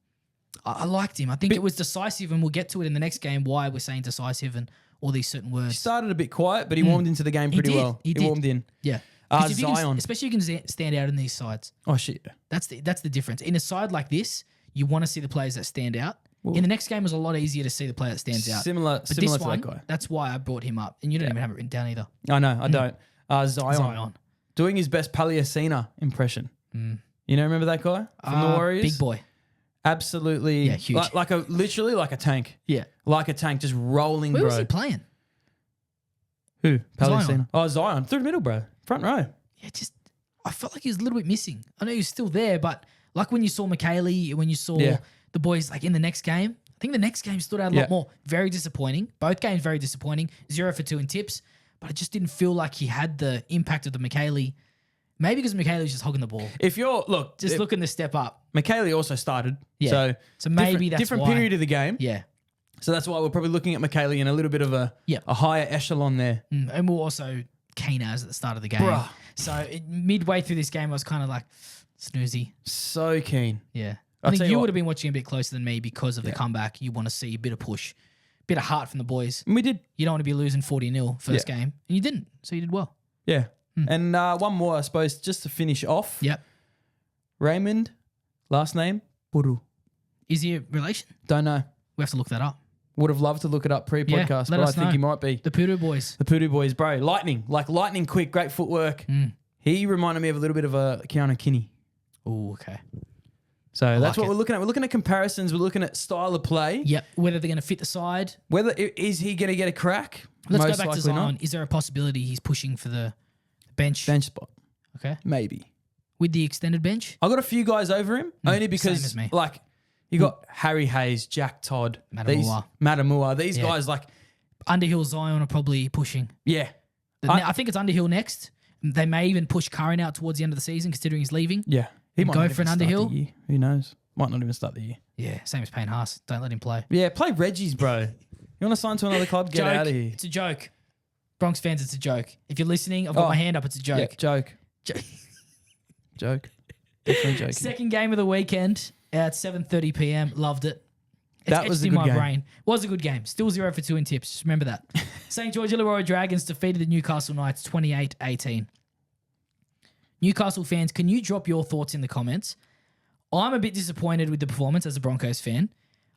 I liked him. I think it was decisive, and we'll get to it in the next game, why we're saying decisive and all these certain words. He started a bit quiet, but he warmed into the game pretty well. He warmed in. Yeah. Zion. Especially if you can stand out in these sides. Oh, shit. That's the difference. In a side like this, you want to see the players that stand out. In the next game, it was a lot easier to see the player that stands out. Similar to that guy. That's why I brought him up. And you don't even have it written down either. I know, I don't. Zion. Doing his best Paliacina impression. You know, remember that guy from the Warriors? Big boy. Absolutely. Yeah, huge. Literally like a tank. Yeah. Like a tank, just rolling, Where bro. was he playing? Who? Paliacina. Zion. Oh, Zion. Through the middle, bro. Front row. Yeah, I felt like he was a little bit missing. I know he was still there, but like when you saw McKaylee, when you saw the boys in the next game, I think the next game stood out a lot more. Very disappointing. Both games very disappointing. 0 for 2 in tips, but I just didn't feel like he had the impact of the McKaylee. Maybe because McKaylee's just hogging the ball. Looking to step up. McKaylee also started. Yeah. So maybe that's different why. period of the game. Yeah. So that's why we're probably looking at McKaylee in a little bit of a higher echelon there. And we're also Kane as at the start of the game. Bruh. So midway through this game, I was kind of like, snoozy. So keen. Yeah. I think you would have been watching a bit closer than me because of the comeback. You want to see a bit of push, bit of heart from the boys. And we did. You don't want to be losing 40-0 first game. And you didn't. So you did well. Yeah. And one more, I suppose, just to finish off. Yep. Raymond, last name, Puru. Is he a relation? Don't know. We have to look that up. Would have loved to look it up pre-podcast, but I think he might be. The Puru boys. The Puru boys, bro. Lightning quick, great footwork. He reminded me of a little bit of a Keanu Kinney. Oh, okay. So that's what we're looking at. We're looking at comparisons. We're looking at style of play. Yep. Whether they're going to fit the side. Is he going to get a crack? Let's go back to Zion. Not. Is there a possibility he's pushing for the bench spot? Okay. Maybe. With the extended bench? I got a few guys over him, only because, same as me. You got Harry Hayes, Jack Todd, Matamua. These guys, Underhill, Zion are probably pushing. Yeah. I think it's Underhill next. They may even push Curran out towards the end of the season, considering he's leaving. Yeah. He might go for an Underhill. Who knows? Might not even start the year. Yeah, same as Payne Haas. Don't let him play. Yeah, play Reggie's, bro. You want to sign to another club? Get out of here. It's a joke. Bronx fans, it's a joke. If you're listening, I've got my hand up. It's a joke. Yeah, joke. Joke. Definitely joking. Second game of the weekend at 7:30 p.m. Loved it. That was a good game. Brain. Was a good game. Still 0 for 2 in tips. Just remember that. St. George Illawarra Dragons defeated the Newcastle Knights 28-18. Newcastle fans, can you drop your thoughts in the comments? I'm a bit disappointed with the performance as a Broncos fan.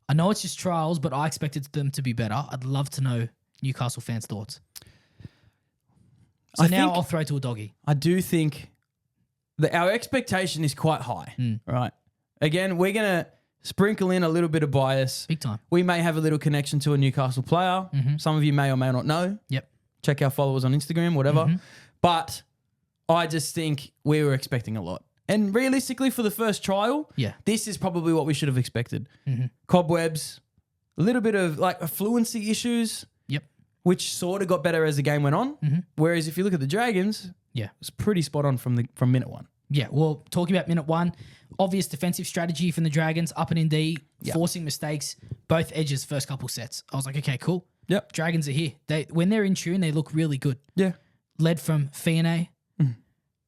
I know it's just trials, but I expected them to be better. I'd love to know Newcastle fans' thoughts. So now I'll throw to a doggy. I do think that our expectation is quite high, right? Again, we're going to sprinkle in a little bit of bias. Big time. We may have a little connection to a Newcastle player. Some of you may or may not know. Yep. Check our followers on Instagram, whatever. Mm-hmm. But I just think we were expecting a lot. And realistically, for the first trial, this is probably what we should have expected. Mm-hmm. Cobwebs, a little bit of like fluency issues, which sort of got better as the game went on. Mm-hmm. Whereas if you look at the Dragons, it was pretty spot on from minute one. Yeah, well, talking about minute one, obvious defensive strategy from the Dragons, up and in D, forcing mistakes, both edges, first couple sets. I was like, okay, cool. Yep. Dragons are here. When they're in tune, they look really good. Yeah. Led from Fiane.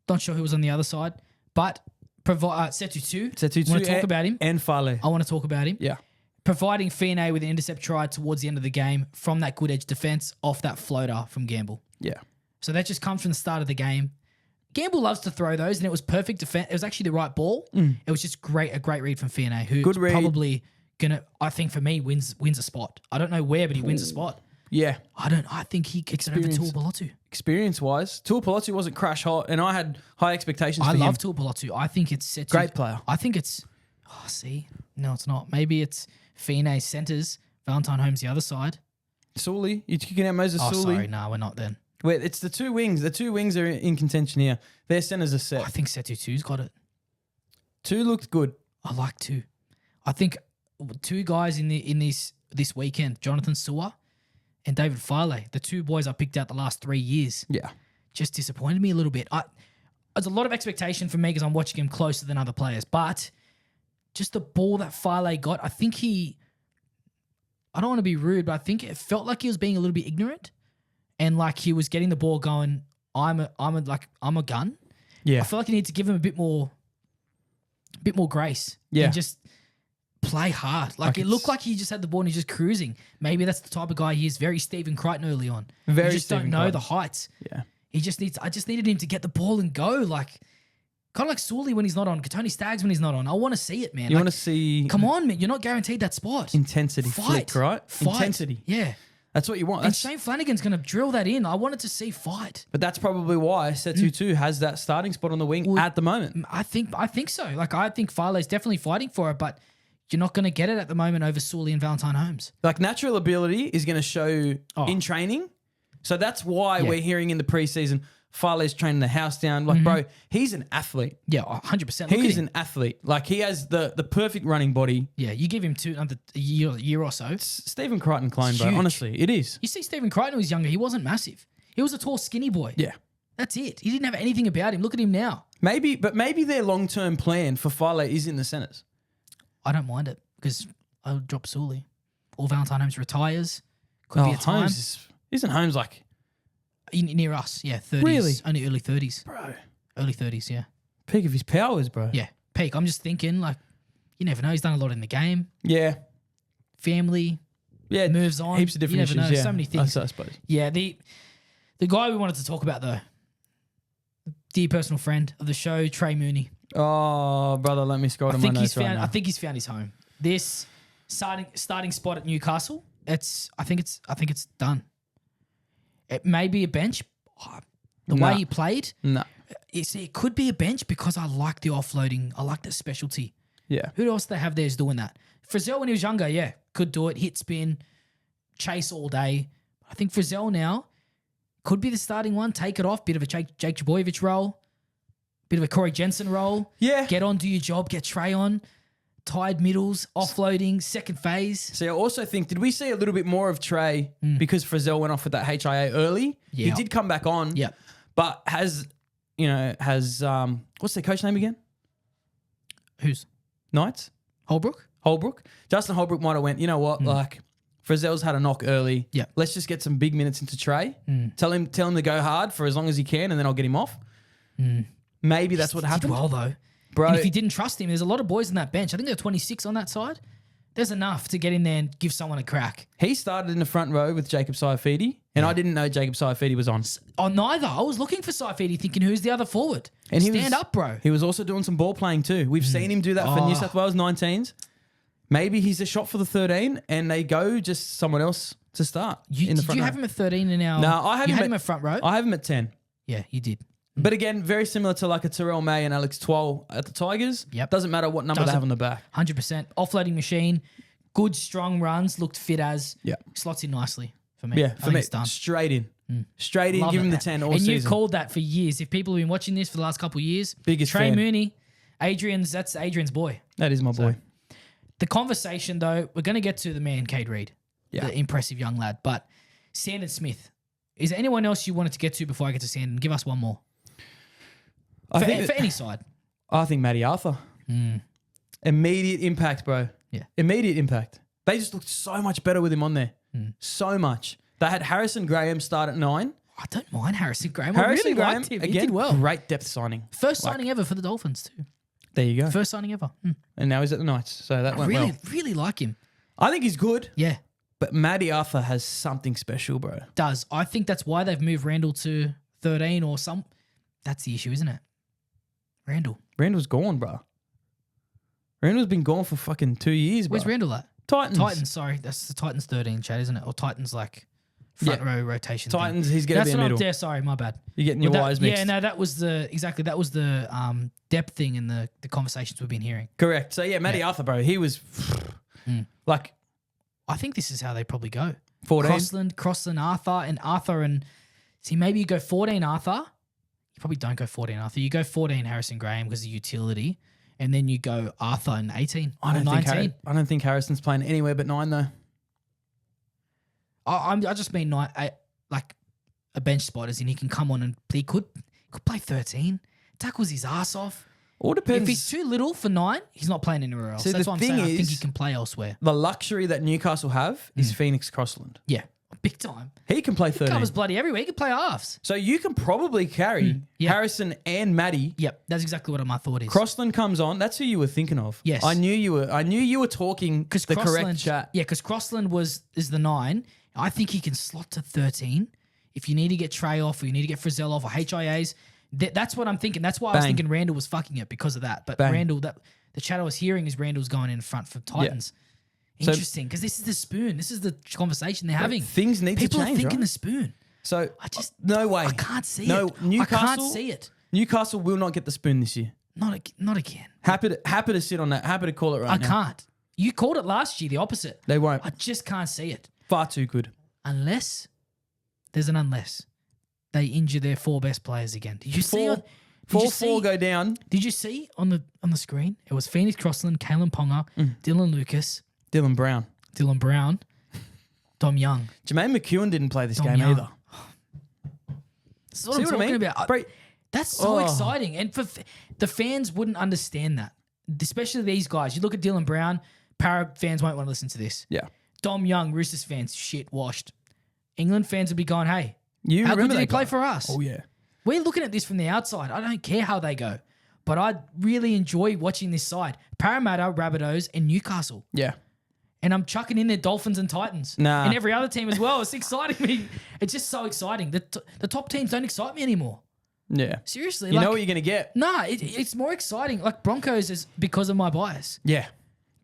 Not sure who was on the other side, but Setu 2. Setu 2. I want to talk about him. And Fale. I want to talk about him. Yeah. Providing Fiane with an intercept try towards the end of the game from that good edge defense off that floater from Gamble. Yeah. So that just comes from the start of the game. Gamble loves to throw those, and it was perfect defense. It was actually the right ball. It was just a great read from Fiane, who's probably gonna, I think for me, wins a spot. I don't know where, but he wins a spot. Yeah. I think he kicks it over Tuapolotu. Experience-wise, Tuapolotu wasn't crash hot, and I had high expectations for him. I love Tuapolotu. I think it's Setu. Great player. I think it's, no, it's not. Maybe it's Fiane centres, Valentine Holmes the other side. Sully. You're kicking out Moses Sully. Sorry, no, we're not then. Wait, it's the two wings. The two wings are in contention here. Their centres are set. I think Setu 2's got it. 2 looked good. I like 2. I think 2 guys in this weekend, Jonathan Sewer and David File, the 2 boys I picked out the last 3 years. Yeah. Just disappointed me a little bit. There's a lot of expectation for me because I'm watching him closer than other players, but just the ball that File got, I think I don't want to be rude, but I think it felt like he was being a little bit ignorant. And like he was getting the ball going, I'm a gun. Yeah. I feel like you need to give him a bit more grace. Yeah. And just play hard. Like it looked like he just had the ball and he's just cruising. Maybe that's the type of guy he is. Very Stephen Crichton early on. Very you just Stephen don't know Crichton. the heights. Yeah. I just needed him to get the ball and go. Like kind of like Sully when he's not on, Katoni Staggs when he's not on. I want to see it, man. You want to see... Come on, man. You're not guaranteed that spot. Intensity. Fight. Flick, right? Fight. Intensity. Yeah. That's what you want. And Shane Flanagan's going to drill that in. I wanted to see fight. But that's probably why Setu 2 has that starting spot on the wing at the moment. I think so. Like I think File's definitely fighting for it, but you're not going to get it at the moment over Sully and Valentine Holmes. Like natural ability is going to show in training. So that's why we're hearing in the preseason, File's training the house down. Like, bro, he's an athlete. Yeah, 100%. He's an athlete. Like, he has the perfect running body. Yeah, you give him another year or so. It's Stephen Crichton clone, bro. Huge. Honestly, it is. You see Stephen Crichton when he was younger, he wasn't massive. He was a tall, skinny boy. Yeah. That's it. He didn't have anything about him. Look at him now. Maybe their long-term plan for File is in the centres. I don't mind it because I'll drop Sully. Or Valentine Holmes retires. Could be a time. Isn't Holmes like... Near us, yeah, 30s. Really? Only early 30s. Bro. Early 30s, yeah. Peak of his powers, bro. Yeah, peak. I'm just thinking, like, you never know. He's done a lot in the game. Yeah. Family. Yeah. Moves on. Heaps of different you never issues, know. So many things. I suppose. Yeah, the guy we wanted to talk about, though, dear personal friend of the show, Trey Mooney. Oh, brother, let me scroll to my notes right now. I think he's found his home. This starting spot at Newcastle, I think it's done. It may be a bench. The way he played, it could be a bench because I like the offloading. I like the specialty. Yeah. Who else they have there is doing that? Frizzell when he was younger, yeah, could do it. Hit spin, chase all day. I think Frizzell now could be the starting one. Take it off. Bit of a Jake Jabojevic role. Bit of a Corey Jensen role. Yeah. Get on, do your job. Get Trey on. Tied middles, offloading, second phase. So I also think, did we see a little bit more of Trey because Frizzell went off with that HIA early? Yeah. He did come back on. Yeah. But has what's their coach name again? Who's? Knights? Holbrook? Justin Holbrook might have went, you know what, like Frizzell's had a knock early. Yeah. Let's just get some big minutes into Trey. Tell him to go hard for as long as he can and then I'll get him off. Maybe that's what happened. Did well though. Bro. And if you didn't trust him, there's a lot of boys on that bench. I think there are 26 on that side. There's enough to get in there and give someone a crack. He started in the front row with Jacob Saifidi, and I didn't know Jacob Saifidi was on. Oh, neither. I was looking for Saifidi thinking, who's the other forward? And Stand up, bro. He was also doing some ball playing too. We've seen him do that for New South Wales 19s. Maybe he's a shot for the 13 and they go just someone else to start in the front row. Did you have him at 13 in our... No, I have him at front row? I have him at 10. Yeah, you did. But again, very similar to like a Terrell May and Alex Twal at the Tigers. Yep. Doesn't matter what number they have on the back. 100%. Offloading machine. Good, strong runs. Looked fit as. Yeah. Slots in nicely for me. Yeah, I think it's done. straight in. Straight in, Love give it. him the 10 all and season. you called that for years. If people have been watching this for the last couple of years, Biggest Trey fan. Mooney, that's Adrian's boy. That is my boy. The conversation, though, we're going to get to the man, Cade Reed, the impressive young lad. But Sandon Smith, is there anyone else you wanted to get to before I get to Sandon? Give us one more. For any side. I think Matty Arthur. Immediate impact, bro. Yeah. Immediate impact. They just looked so much better with him on there. So much. They had Harrison Graham start at 9. I don't mind Harrison Graham. Harrison I really Graham, liked him. again, He did well. great depth signing. First signing ever for the Dolphins, too. There you go. First signing ever. And now he's at the Knights. So that I went well. really like him. I think he's good. Yeah, But Matty Arthur has something special, bro. does. I think that's why they've moved Randall to 13 or some. That's the issue, isn't it? Randall's gone, bro. Randall's been gone for fucking 2 years, bro. Where's Randall at? Titans. Sorry. That's the Titans 13 chat, isn't it? Or Titans like front row rotation. Titans, thing. he's going to That's be in what the I'm middle. there. Sorry, my bad. You're getting your wires mixed. Yeah, no, that was the depth thing in the conversations we've been hearing. Correct. So, yeah, Matty Arthur, bro, he was like I think this is how they probably go. 14. Crossland, Arthur and see, maybe you go 14 Arthur. You probably don't go 14 Arthur. You go 14 Harrison Graham because of utility, and then you go Arthur in 18 or 19. I don't think Harrison's playing anywhere but 9, though. I just mean like a bench spot, as in he can come on and he could play 13. Tackles his ass off. All depends. If he's too little for 9, he's not playing anywhere else. See, That's the what I'm thing saying. I think is- he can play elsewhere. The luxury that Newcastle have is Phoenix Crossland. Yeah, big time. He can play 13. Covers bloody everywhere. He can play halves. So you can probably carry Yeah. Harrison and Matty. Yep, that's exactly what my thought is. Crossland comes on. That's who you were thinking of. Yes. I knew you were talking the correct chat. Yeah, because Crossland is the 9. I think he can slot to 13. If you need to get Trey off or you need to get Frizzell off or HIAs, that's what I'm thinking. That's why I was thinking Randall was fucking it because of that. But Randall, the chat I was hearing is Randall's going in front for Titans. Interesting, because this is the spoon. This is the conversation they're having. Things need to change, People are thinking right? the spoon. So no way. I can't see no, it. Newcastle, I can't see it. Newcastle will not get the spoon this year. Not again. Happy to sit on that. Happy to call it right now. I can't. You called it last year, the opposite. They won't. I just can't see it. Far too good. Unless they injure their 4 best players again. Did you see? Four go down. Did you see on the screen? It was Phoenix Crossland, Kalen Ponga, Dylan Lucas, Dylan Brown. Dom Young. Jermaine McEwen didn't play this Dom game Young. either. That's what I'm talking about. That's so exciting. And for the fans wouldn't understand that, especially these guys. You look at Dylan Brown, Para fans won't want to listen to this. Yeah. Dom Young, Roosters fans, shit washed. England fans would be going, hey, You how good remember did he that play guy? for us? Oh, yeah. We're looking at this from the outside. I don't care how they go, but I really enjoy watching this side. Parramatta, Rabbitohs, and Newcastle. Yeah. And I'm chucking in there Dolphins and Titans. Nah. And every other team as well. It's exciting me. It's just so exciting. The top teams don't excite me anymore. Yeah. Seriously. You know what you're going to get. Nah, it's more exciting. Like Broncos is because of my bias. Yeah.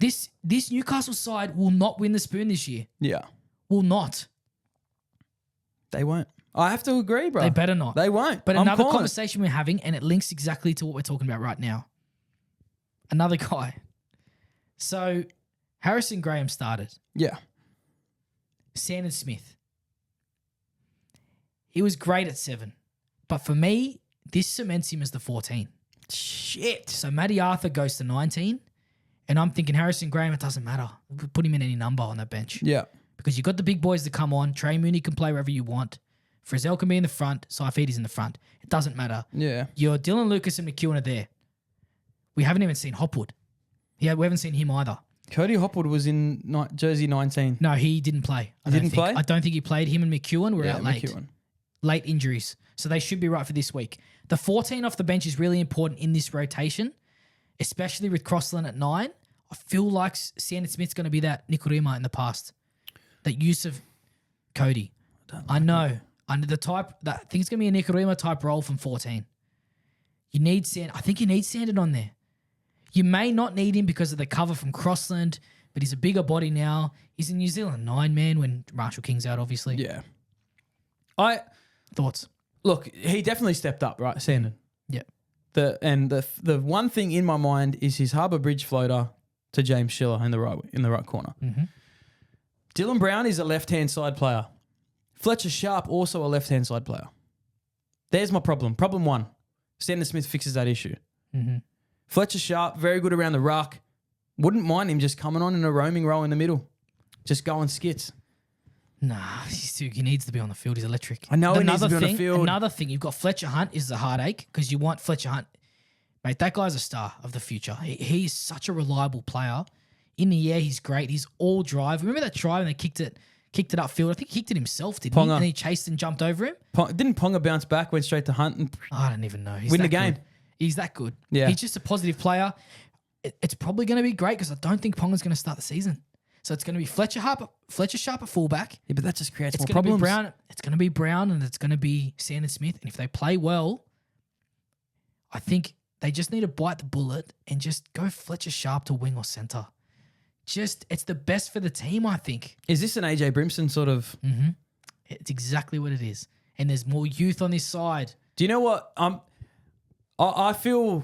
This Newcastle side will not win the spoon this year. Yeah. Will not. They won't. I have to agree, bro. They better not. They won't. But I'm another calling it. conversation we're having, and it links exactly to what we're talking about right now. Another guy. So Harrison Graham started. Yeah. Sandon Smith. He was great at 7. But for me, this cements him as the 14. Shit. So Matty Arthur goes to 19. And I'm thinking Harrison Graham, it doesn't matter. Put him in any number on that bench. Yeah. Because you've got the big boys to come on. Trey Mooney can play wherever you want. Frizzell can be in the front. Saifiti's in the front. It doesn't matter. Yeah. Your Dylan Lucas and McEwen are there. We haven't even seen Hopwood. Yeah, we haven't seen him either. Cody Hopwood was in jersey 19. No, he didn't play. I don't think he played. Him and McEwen were out late. McEwen. Late injuries. So they should be right for this week. The 14 off the bench is really important in this rotation, especially with Crossland at 9. I feel like Sandon Smith's going to be that Nikorima in the past. That use of Cody. I know. Under the type, that I think it's going to be a Nikorima type role from 14. You need Sand. I think you need Sandon on there. You may not need him because of the cover from Crossland, but he's a bigger body now. He's in New Zealand 9 man when Marshall King's out, obviously. Yeah. Thoughts? Look, he definitely stepped up, right, Sandon? Yeah. The one thing in my mind is his Harbour Bridge floater to James Schiller in the right corner. Mm-hmm. Dylan Brown is a left-hand side player. Fletcher Sharp, also a left-hand side player. There's my problem. Problem one. Sandon Smith fixes that issue. Mm-hmm. Fletcher Sharp, very good around the ruck. Wouldn't mind him just coming on in a roaming role in the middle. Just going skits. Nah, he needs to be on the field. He's electric. I know he needs to be on the field. Another thing, you've got Fletcher Hunt is a heartache because you want Fletcher Hunt. Mate, that guy's a star of the future. He's such a reliable player. In the air, he's great. He's all drive. Remember that try when they kicked it upfield? I think he kicked it himself, didn't he? And he chased and jumped over him. Didn't Ponga bounce back, went straight to Hunt? And I don't even know. Win the game. Good. He's that good. Yeah. He's just a positive player. It's probably going to be great because I don't think Ponga's going to start the season. So it's going to be Fletcher Sharp at fullback. Yeah, but that just creates more It's going to problems. be Brown. It's going to be Brown and it's going to be Sandon Smith. And if they play well, I think they just need to bite the bullet and just go Fletcher Sharp to wing or centre. It's the best for the team, I think. Is this an AJ Brimson sort of? Mm-hmm. It's exactly what it is. And there's more youth on this side. Do you know what? I feel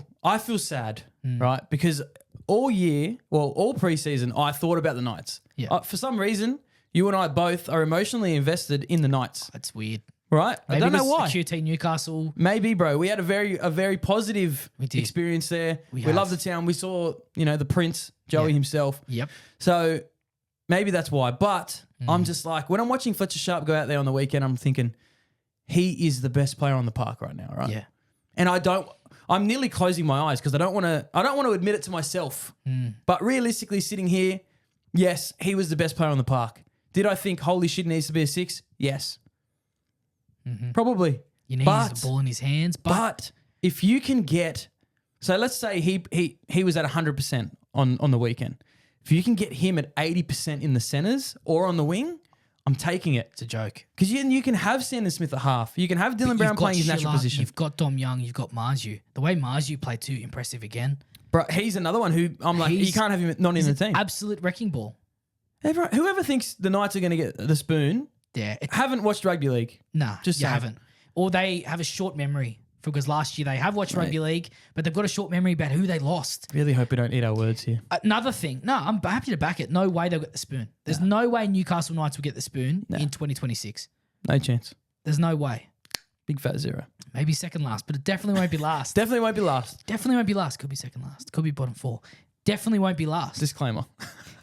sad, right? Because all year, all preseason, I thought about the Knights. Yeah. For some reason, you and I both are emotionally invested in the Knights. That's weird. Right? Maybe I don't know why. QT Newcastle. Maybe, bro. We had a very positive experience there. We loved the town. We saw, the Prince, Joey himself. Yep. So maybe that's why. But I'm just like, when I'm watching Fletcher Sharp go out there on the weekend, I'm thinking, he is the best player on the park right now, right? Yeah. And I'm nearly closing my eyes because I don't want to admit it to myself. But realistically, sitting here, yes, he was the best player on the park. Did I think, holy shit, needs to be a 6? Yes. Mm-hmm. Probably. You need the ball in his hands. But if you can get, so let's say he was at 100% on the weekend. If you can get him at 80% in the centres or on the wing, I'm taking it. It's a joke. Because you can have Sandon Smith at half. You can have Dylan Brown playing his natural position. You've got Dom Young. You've got Marju. The way Marju played too, impressive again. Bro, he's another one who I'm like, you can't have him not in the team. Absolute wrecking ball. Whoever thinks the Knights are going to get the spoon, haven't watched rugby league. Nah, just haven't. Or they have a short memory because last year they have watched rugby league, but they've got a short memory about who they lost. Really hope we don't eat our words here. Another thing. No, I'm happy to back it. No way they'll get the spoon. There's no way Newcastle Knights will get the spoon in 2026. No chance. There's no way. Big fat zero. Maybe second last, but it definitely won't be last. Definitely won't be last. Definitely won't be last. Could be second last. Could be bottom 4. Definitely won't be last. Disclaimer.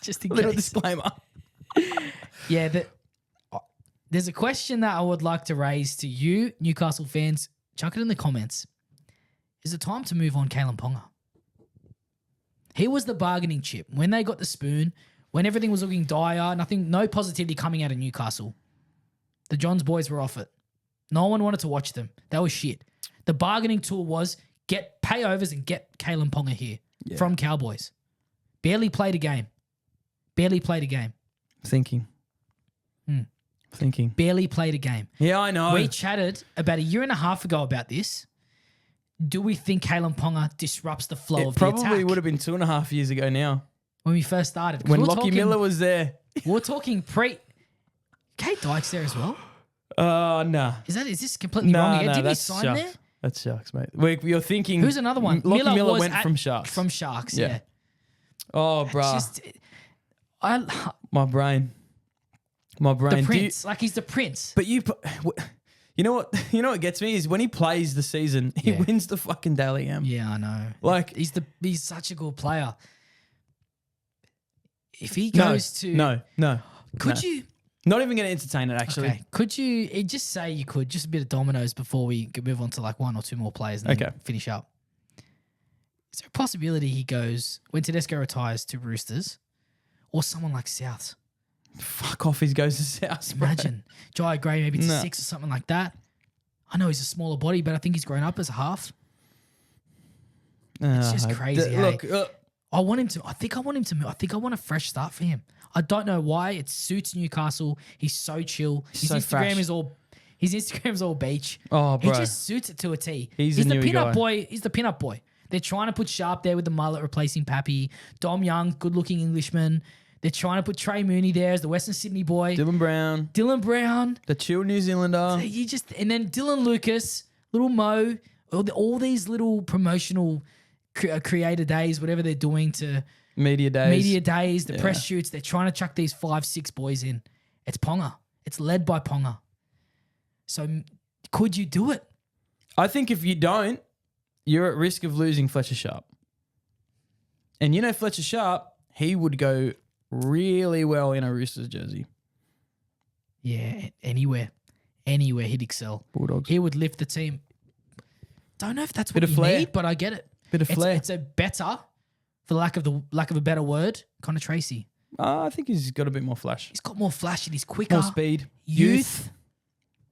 Just in Little case. disclaimer. Yeah, there's a question that I would like to raise to you, Newcastle fans. Chuck it in the comments. Is it time to move on Kalen Ponga? He was the bargaining chip. When they got the spoon, when everything was looking dire, no positivity coming out of Newcastle. The Johns boys were off it. No one wanted to watch them. They were shit. The bargaining tool was pay overs and get Kalen Ponga here from Cowboys. Barely played a game. Thinking. Barely played a game. Yeah, I know. We chatted about a year and a half ago about this. Do we think Kalen Ponga disrupts the flow of the attack? Probably would have been 2.5 years ago now. When we first started. When Lockie Miller was there. We're talking Kate Dyke's there as well? Nah. Is this completely wrong again? Did we sign Sharks. there? That's Sharks, mate. You're thinking... Who's another one? Lockie Miller went from Sharks. From Sharks, yeah. Oh, bruh. My brain. The Prince. He's the Prince. But you know what gets me is when he plays the season, he wins the fucking Daily M. Yeah, I know. He's such a good player. If he goes to... No. Could you... Not even going to entertain it, actually. Okay. Could you just say you could, just a bit of dominoes before we could move on to one or two more players and then finish up? Is there a possibility he goes, when Tedesco retires, to Roosters or someone like Souths? Fuck off, he goes to Souths. Imagine. Jai Gray maybe to 6 or something like that. I know he's a smaller body, but I think he's grown up as a half. It's just crazy. Look, I want him to. I think I want him to move. I think I want a fresh start for him. I don't know why. It suits Newcastle. He's so chill. His Instagram's all beach. Oh, bro. He just suits it to a T. He's the newy pin-up guy. boy. He's the pin-up boy. They're trying to put Sharp there with the mullet replacing Pappy. Dom Young, good-looking Englishman. They're trying to put Trey Mooney there as the Western Sydney boy. Dylan Brown. The chill New Zealander. And then Dylan Lucas, little Mo, all these little promotional creator days, whatever they're doing to media days, the press shoots. They're trying to chuck these 5-6 boys in. It's Ponga. It's led by Ponga. So could you do it? I think if you don't, you're at risk of losing Fletcher Sharp. And you know Fletcher Sharp, he would go really well in a Roosters jersey. Yeah, anywhere he'd excel. Bulldogs. He would lift the team. Don't know if that's what Bit of you flair. need, but I get it. Bit of flair. It's a better, for lack of a better word, Connor Tracy. I think he's got a bit more flash. He's got more flash and he's quicker. More speed. Youth.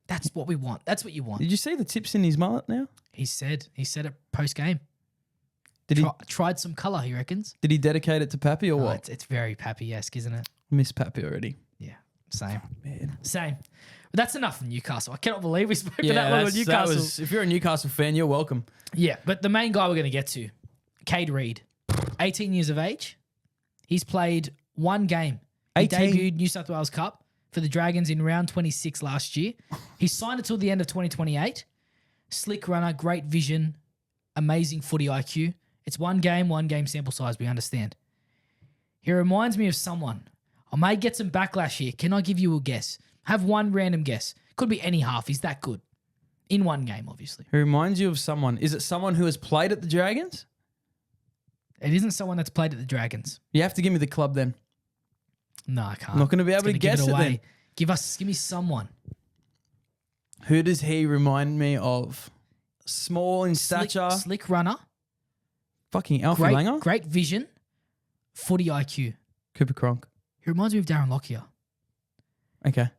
That's what we want. That's what you want. Did you see the tips in his mullet now? He said it post game. Did he Tried some colour, he reckons. Did he dedicate it to Pappy or what? It's very Pappy-esque, isn't it? Miss Pappy already. Yeah, same. Man. Same. But that's enough from Newcastle. I cannot believe we spoke for that long on Newcastle. If you're a Newcastle fan, you're welcome. Yeah, but the main guy we're going to get to, Cade Reid, 18 years of age. He's played one game. He 18? debuted New South Wales Cup for the Dragons in round 26 last year. He signed until the end of 2028. Slick runner, great vision, amazing footy IQ. It's one game sample size, we understand. He reminds me of someone. I may get some backlash here. Can I give you a guess? Have one random guess. Could be any half. He's that good. In one game, obviously. He reminds you of someone. Is it someone who has played at the Dragons? It isn't someone that's played at the Dragons. You have to give me the club then. No, I can't. I'm not going to be able to guess it then. Give me someone. Who does he remind me of? Small in stature. Slick runner. Fucking Alfie Langer. Great vision. Footy IQ. Cooper Cronk. He reminds me of Darren Lockyer. Okay.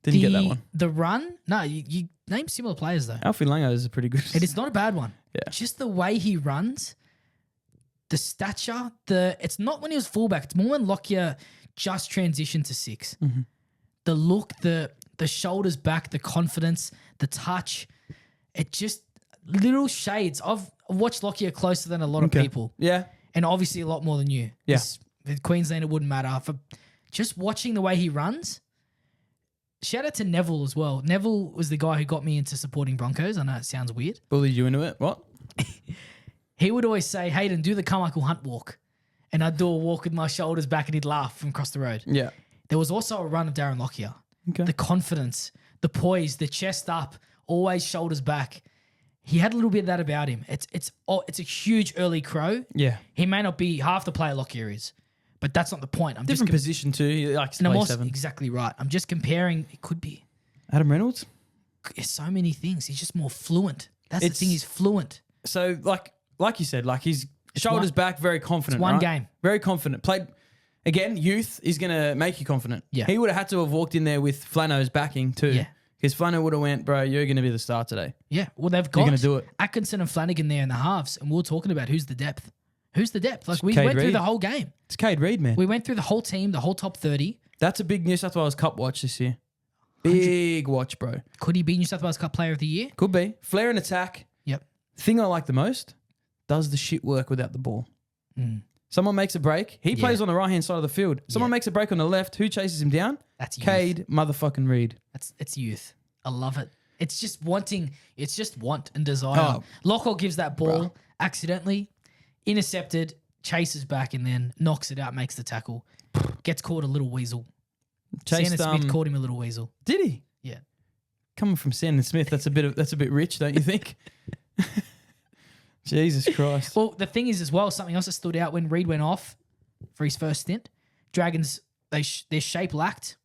Didn't get that one. The run? No, you name similar players though. Alfie Langer is a pretty good. And it's not a bad one. Yeah. Just the way he runs, the stature, it's not when he was fullback. It's more when Lockyer just transitioned to 6. Mm-hmm. The look, the shoulders back, the confidence, the touch. It just little shades. I've watched Lockyer closer than a lot of people. Yeah. And obviously a lot more than you. Yeah. With Queensland, it wouldn't matter. For just watching the way he runs, shout out to Neville as well. Neville was the guy who got me into supporting Broncos. I know it sounds weird. Bullied you into it? What? He would always say, Hayden, do the Carmichael Hunt walk. And I'd do a walk with my shoulders back and he'd laugh from across the road. Yeah. There was also a run of Darren Lockyer. Okay. The confidence, the poise, the chest up, always shoulders back. He had a little bit of that about him. It's a huge early crow. Yeah. He may not be half the player Lockyer is, but that's not the point. I'm Different just position too. He likes to and I'm play also 7. exactly right. I'm just comparing. It could be. Adam Reynolds? There's so many things. He's just more fluent. That's the thing. He's fluent. So like you said, like his shoulders back, very confident. It's one right? game. Very confident. Played again. Youth is going to make you confident. Yeah. He would have had to have walked in there with Flano's backing too. Yeah. Because Flano would have went, bro, you're going to be the star today. Yeah. Well, they've got You're gonna do it. Atkinson and Flanagan there in the halves, and we were talking about who's the depth. Who's the depth? Like we Cade went through Reid. the whole game. It's Cade Reid, man. We went through the whole team, the whole top 30. That's a big New South Wales Cup watch this year. Big watch, bro. Could he be New South Wales Cup Player of the Year? Could be. Flair and attack. Yep. Thing I like the most, does the shit work without the ball. Mm. Someone makes a break. He plays on the right-hand side of the field. Someone makes a break on the left. Who chases him down? That's youth. Cade motherfucking Reid. It's youth. I love it. It's just wanting. It's just want and desire. Oh. Lockhart gives that ball accidentally, intercepted, chases back, and then knocks it out, makes the tackle. Gets caught a little weasel. Chased, Sandon Smith caught him a little weasel. Did he? Yeah. Coming from Sandon Smith, that's a bit rich, don't you think? Jesus Christ. Well, the thing is as well, something else that stood out when Reid went off for his first stint. Dragons, their shape lacked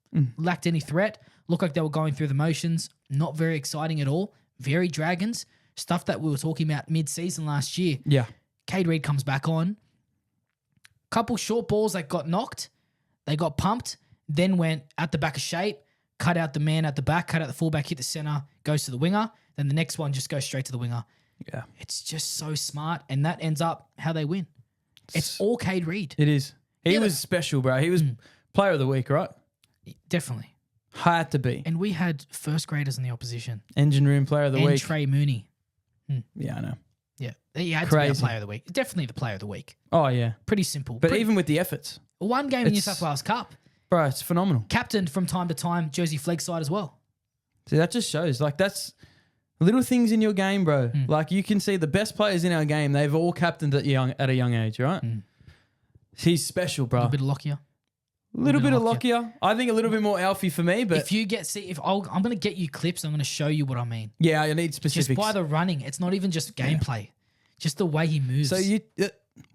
any threat. Looked like they were going through the motions. Not very exciting at all. Very Dragons. Stuff that we were talking about mid-season last year. Yeah. Cade Reid comes back on. Couple short balls that got knocked. They got pumped. Then went at the back of shape. Cut out the man at the back. Cut out the fullback. Hit the center. Goes to the winger. Then the next one just goes straight to the winger. Yeah. It's just so smart. And that ends up how they win. It's all Cade Reid. It is. He was special, bro. He was player of the week, right? Definitely. Had to be. And we had first graders in the opposition. Engine room player of the and week. Trey Mooney. Yeah, I know. Yeah. He had to be a player of the week. Definitely the player of the week. Oh, yeah. Pretty simple. But even with the efforts. One game in New South Wales Cup. Bro, it's phenomenal. Captained from time to time, Jersey flag side as well. See, that just shows. Like, that's little things in your game, bro. Like, you can see the best players in our game, they've all captained at a young age, right? He's special, bro. A bit of Lockyer. A little bit of Lockyer. I think a little bit more Alfie for me, but if you get I'm going to get you clips. I'm going to show you what I mean. yeah, I need specifics. Just by the running, it's not even just gameplay, just the way he moves. So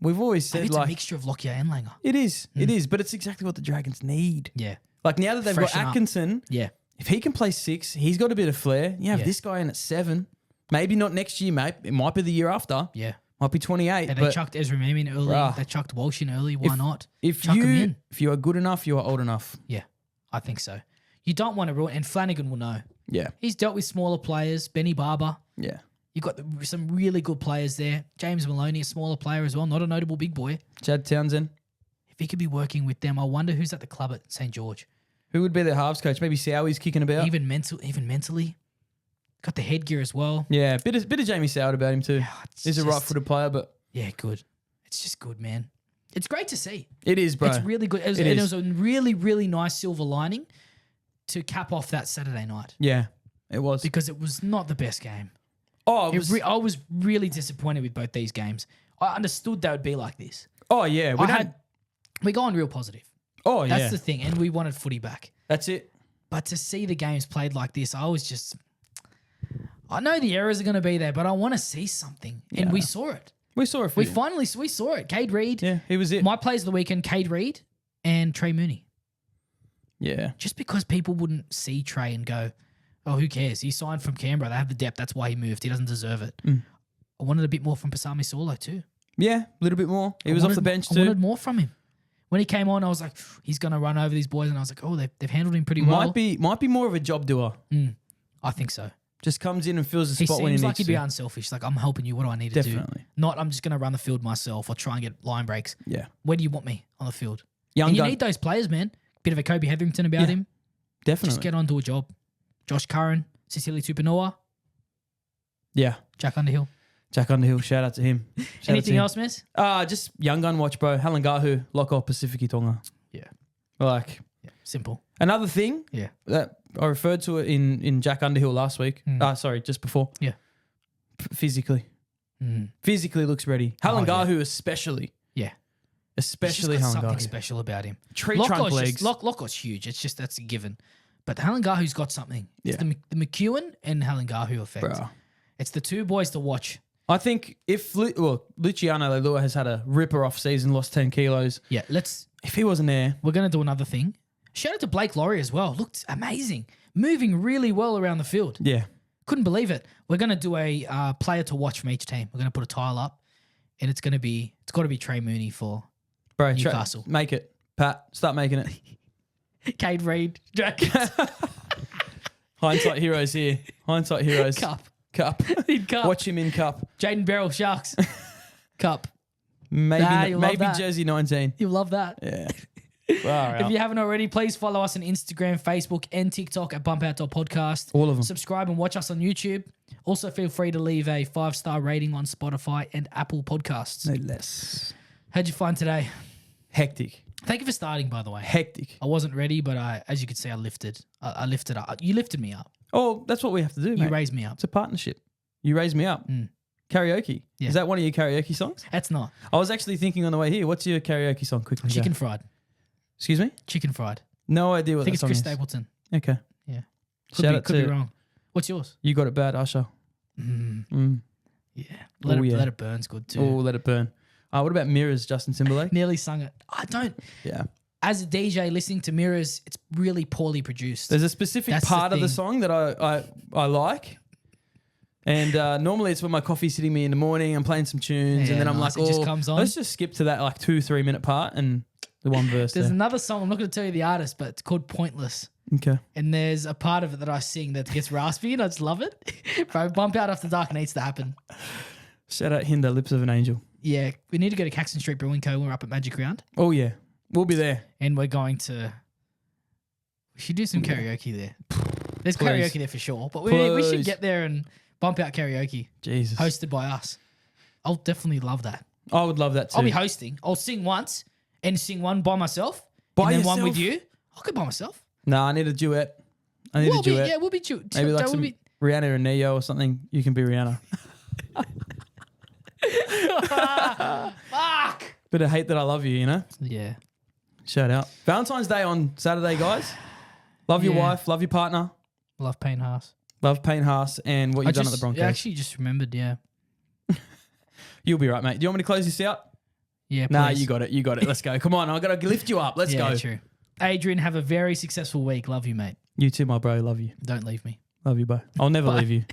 we've always said it's like a mixture of Lockyer and Langer. it is, but it's exactly what the Dragons need. Yeah, like now that they've Freshen got up. Atkinson, yeah, if he can play 6, he's got a bit of flair. You have this guy in at 7, maybe not next year, mate. It might be the year after. yeah. Might be 28. Yeah, they but chucked Ezra Mame in early. Bruh. They chucked Walsh in early. Why not? if Chuck him in. if you are good enough, you are old enough. Yeah, I think so. You don't want to ruin, and Flanagan will know. Yeah, He's dealt with smaller players. Benny Barber. yeah. You've got some really good players there. James Maloney, a smaller player as well, not a notable big boy. Chad Townsend. If he could be working with them, I wonder who's at the club at St. George. Who would be their halves coach? Maybe Sowy's kicking about. Even mentally. Got the headgear as well. Yeah, bit of Jamie Soward about him too. He's a right-footed player, but yeah, good. It's just good, man. It's great to see. it is, bro. It's really good. It was a really, really nice silver lining to cap off that Saturday night Yeah, it was. because it was not the best game. Oh, I was really disappointed with both these games. I understood they would be like this. oh yeah. We go on real positive. Oh yeah. That's the thing, and we wanted footy back. That's it. But to see the games played like this, I know the errors are going to be there, but I want to see something, and we saw it. We saw it. We saw it. Cade Reed. Yeah, he was it. My plays of the weekend: Cade Reed and Trey Mooney. Yeah. Just because people wouldn't see Trey and go, "Oh, who cares? He signed from Canberra. They have the depth. That's why he moved. He doesn't deserve it." I wanted a bit more from Pasami Saulo too. Yeah, a little bit more. He was off the bench too. I wanted more from him. When he came on, I was like, he's going to run over these boys. And I was like, oh, they've handled him pretty well. Might be more of a job doer. I think so. Just comes in and fills the He spot when he seems needs like he'd to. be unselfish. Like, I'm helping you. What do I need to do? Definitely. Not, I'm just going to run the field myself or try and get line breaks. Yeah. Where do you want me on the field? Young And you gun. need those players, man. Bit of a Kobe Hetherington about him. Definitely. Just get on to a job. Josh Curran, Cecilia Tupanoa, Yeah. Jack Underhill. Jack Underhill, shout out to him. Anything else, miss? Just young gun watch, bro. Halangahu, Loko, Pacific Tonga. Yeah. Like, Simple. another thing Yeah. that I referred to it in Jack Underhill last week. Sorry, just before. Yeah. Physically. Physically looks ready. Halangahu especially. Yeah. Especially He's just got something Halangahu. special about him. Tree trunk legs. Locko's huge. It's just that's a given. But Halangahu's got something. It's Yeah. the McEwen and Halangahu effect. Bro. It's the two boys to watch. I think if Luciano Leilua has had a ripper off season, lost 10 kilos. Yeah, If he wasn't there, we're going to do another thing. Shout out to Blake Laurie as well. Looked amazing. Moving really well around the field. yeah. Couldn't believe it. We're going to do a player to watch from each team. We're going to put a tile up, and it's got to be Trey Mooney for Bro, Newcastle. make it. Pat, start making it. Cade Reed. Dragons. Hindsight heroes here. Hindsight heroes. Cup. In Cup. Watch him in cup. Jaden Beryl, Sharks. Cup. Maybe you'll love that. jersey 19. You'll love that. Yeah. Far If out. you haven't already, please follow us on Instagram, Facebook, and TikTok at BumpOut.podcast. All of them. Subscribe and watch us on YouTube. Also, feel free to leave a 5-star rating on Spotify and Apple Podcasts. No less. How'd you find today? Hectic. Thank you for starting, by the way. Hectic. I wasn't ready, but as you could see, I lifted. I lifted up. You lifted me up. Oh, that's what we have to do, You mate. raised me up. It's a partnership. You raise me up. Karaoke. Yeah. Is that one of your karaoke songs? That's not. I was actually thinking on the way here, what's your karaoke song? Quickly. Chicken go. fried. Excuse me? Chicken fried. No idea what I think that it's song Chris is. Stapleton. Okay. Yeah. Shout Could out be to wrong. What's yours? You Got It Bad, Usher. Yeah. Let yeah. It Burn's good too. Oh, Let It Burn. What about Mirrors, Justin Timberlake? Nearly sung it. I don't. Yeah. As a DJ listening to Mirrors, it's really poorly produced. There's a specific That's the part of the thing. song that I like. And normally it's when my coffee's hitting me in the morning, I'm playing some tunes, Yeah, and then I'm nice. like, It just comes on. let's just skip to that like 2-3 minute part and the one verse There's there. another song, I'm not going to tell you the artist, but it's called Pointless. Okay. And there's a part of it that I sing that gets raspy and I just love it. Bro, Bump Out After Dark needs to happen. Shout out Hinder, Lips of an Angel. Yeah, we need to go to Caxton Street Brewing Co. We're up at Magic Round. Oh, yeah. We'll be there. And we're going to... We should do some karaoke there. There's Please. karaoke there for sure. But we should Please. get there and bump out karaoke. Jesus. Hosted by us. I'll definitely love that. I would love that too. I'll be hosting. I'll sing once and sing one by myself. By and then one with yourself? you. I'll go by myself. Nah, I need a duet. I need a duet. We'll be Maybe like some Rihanna and Neo or something. You can be Rihanna. Fuck. Bit of hate that I love you, you know? Yeah. Shout out. Valentine's Day on Saturday, guys. Love your wife. Love your partner. Love Payne Haas. Love Payne Haas and what you've done at the Broncos. I actually just remembered, You'll be right, mate. Do you want me to close this out? Yeah, please. Nah, you got it. You got it. Let's go. Come on. I've got to lift you up. Let's go. Yeah, true. Adrian, have a very successful week. Love you, mate. You too, my bro. Love you. Don't leave me. Love you, bro. I'll never leave you.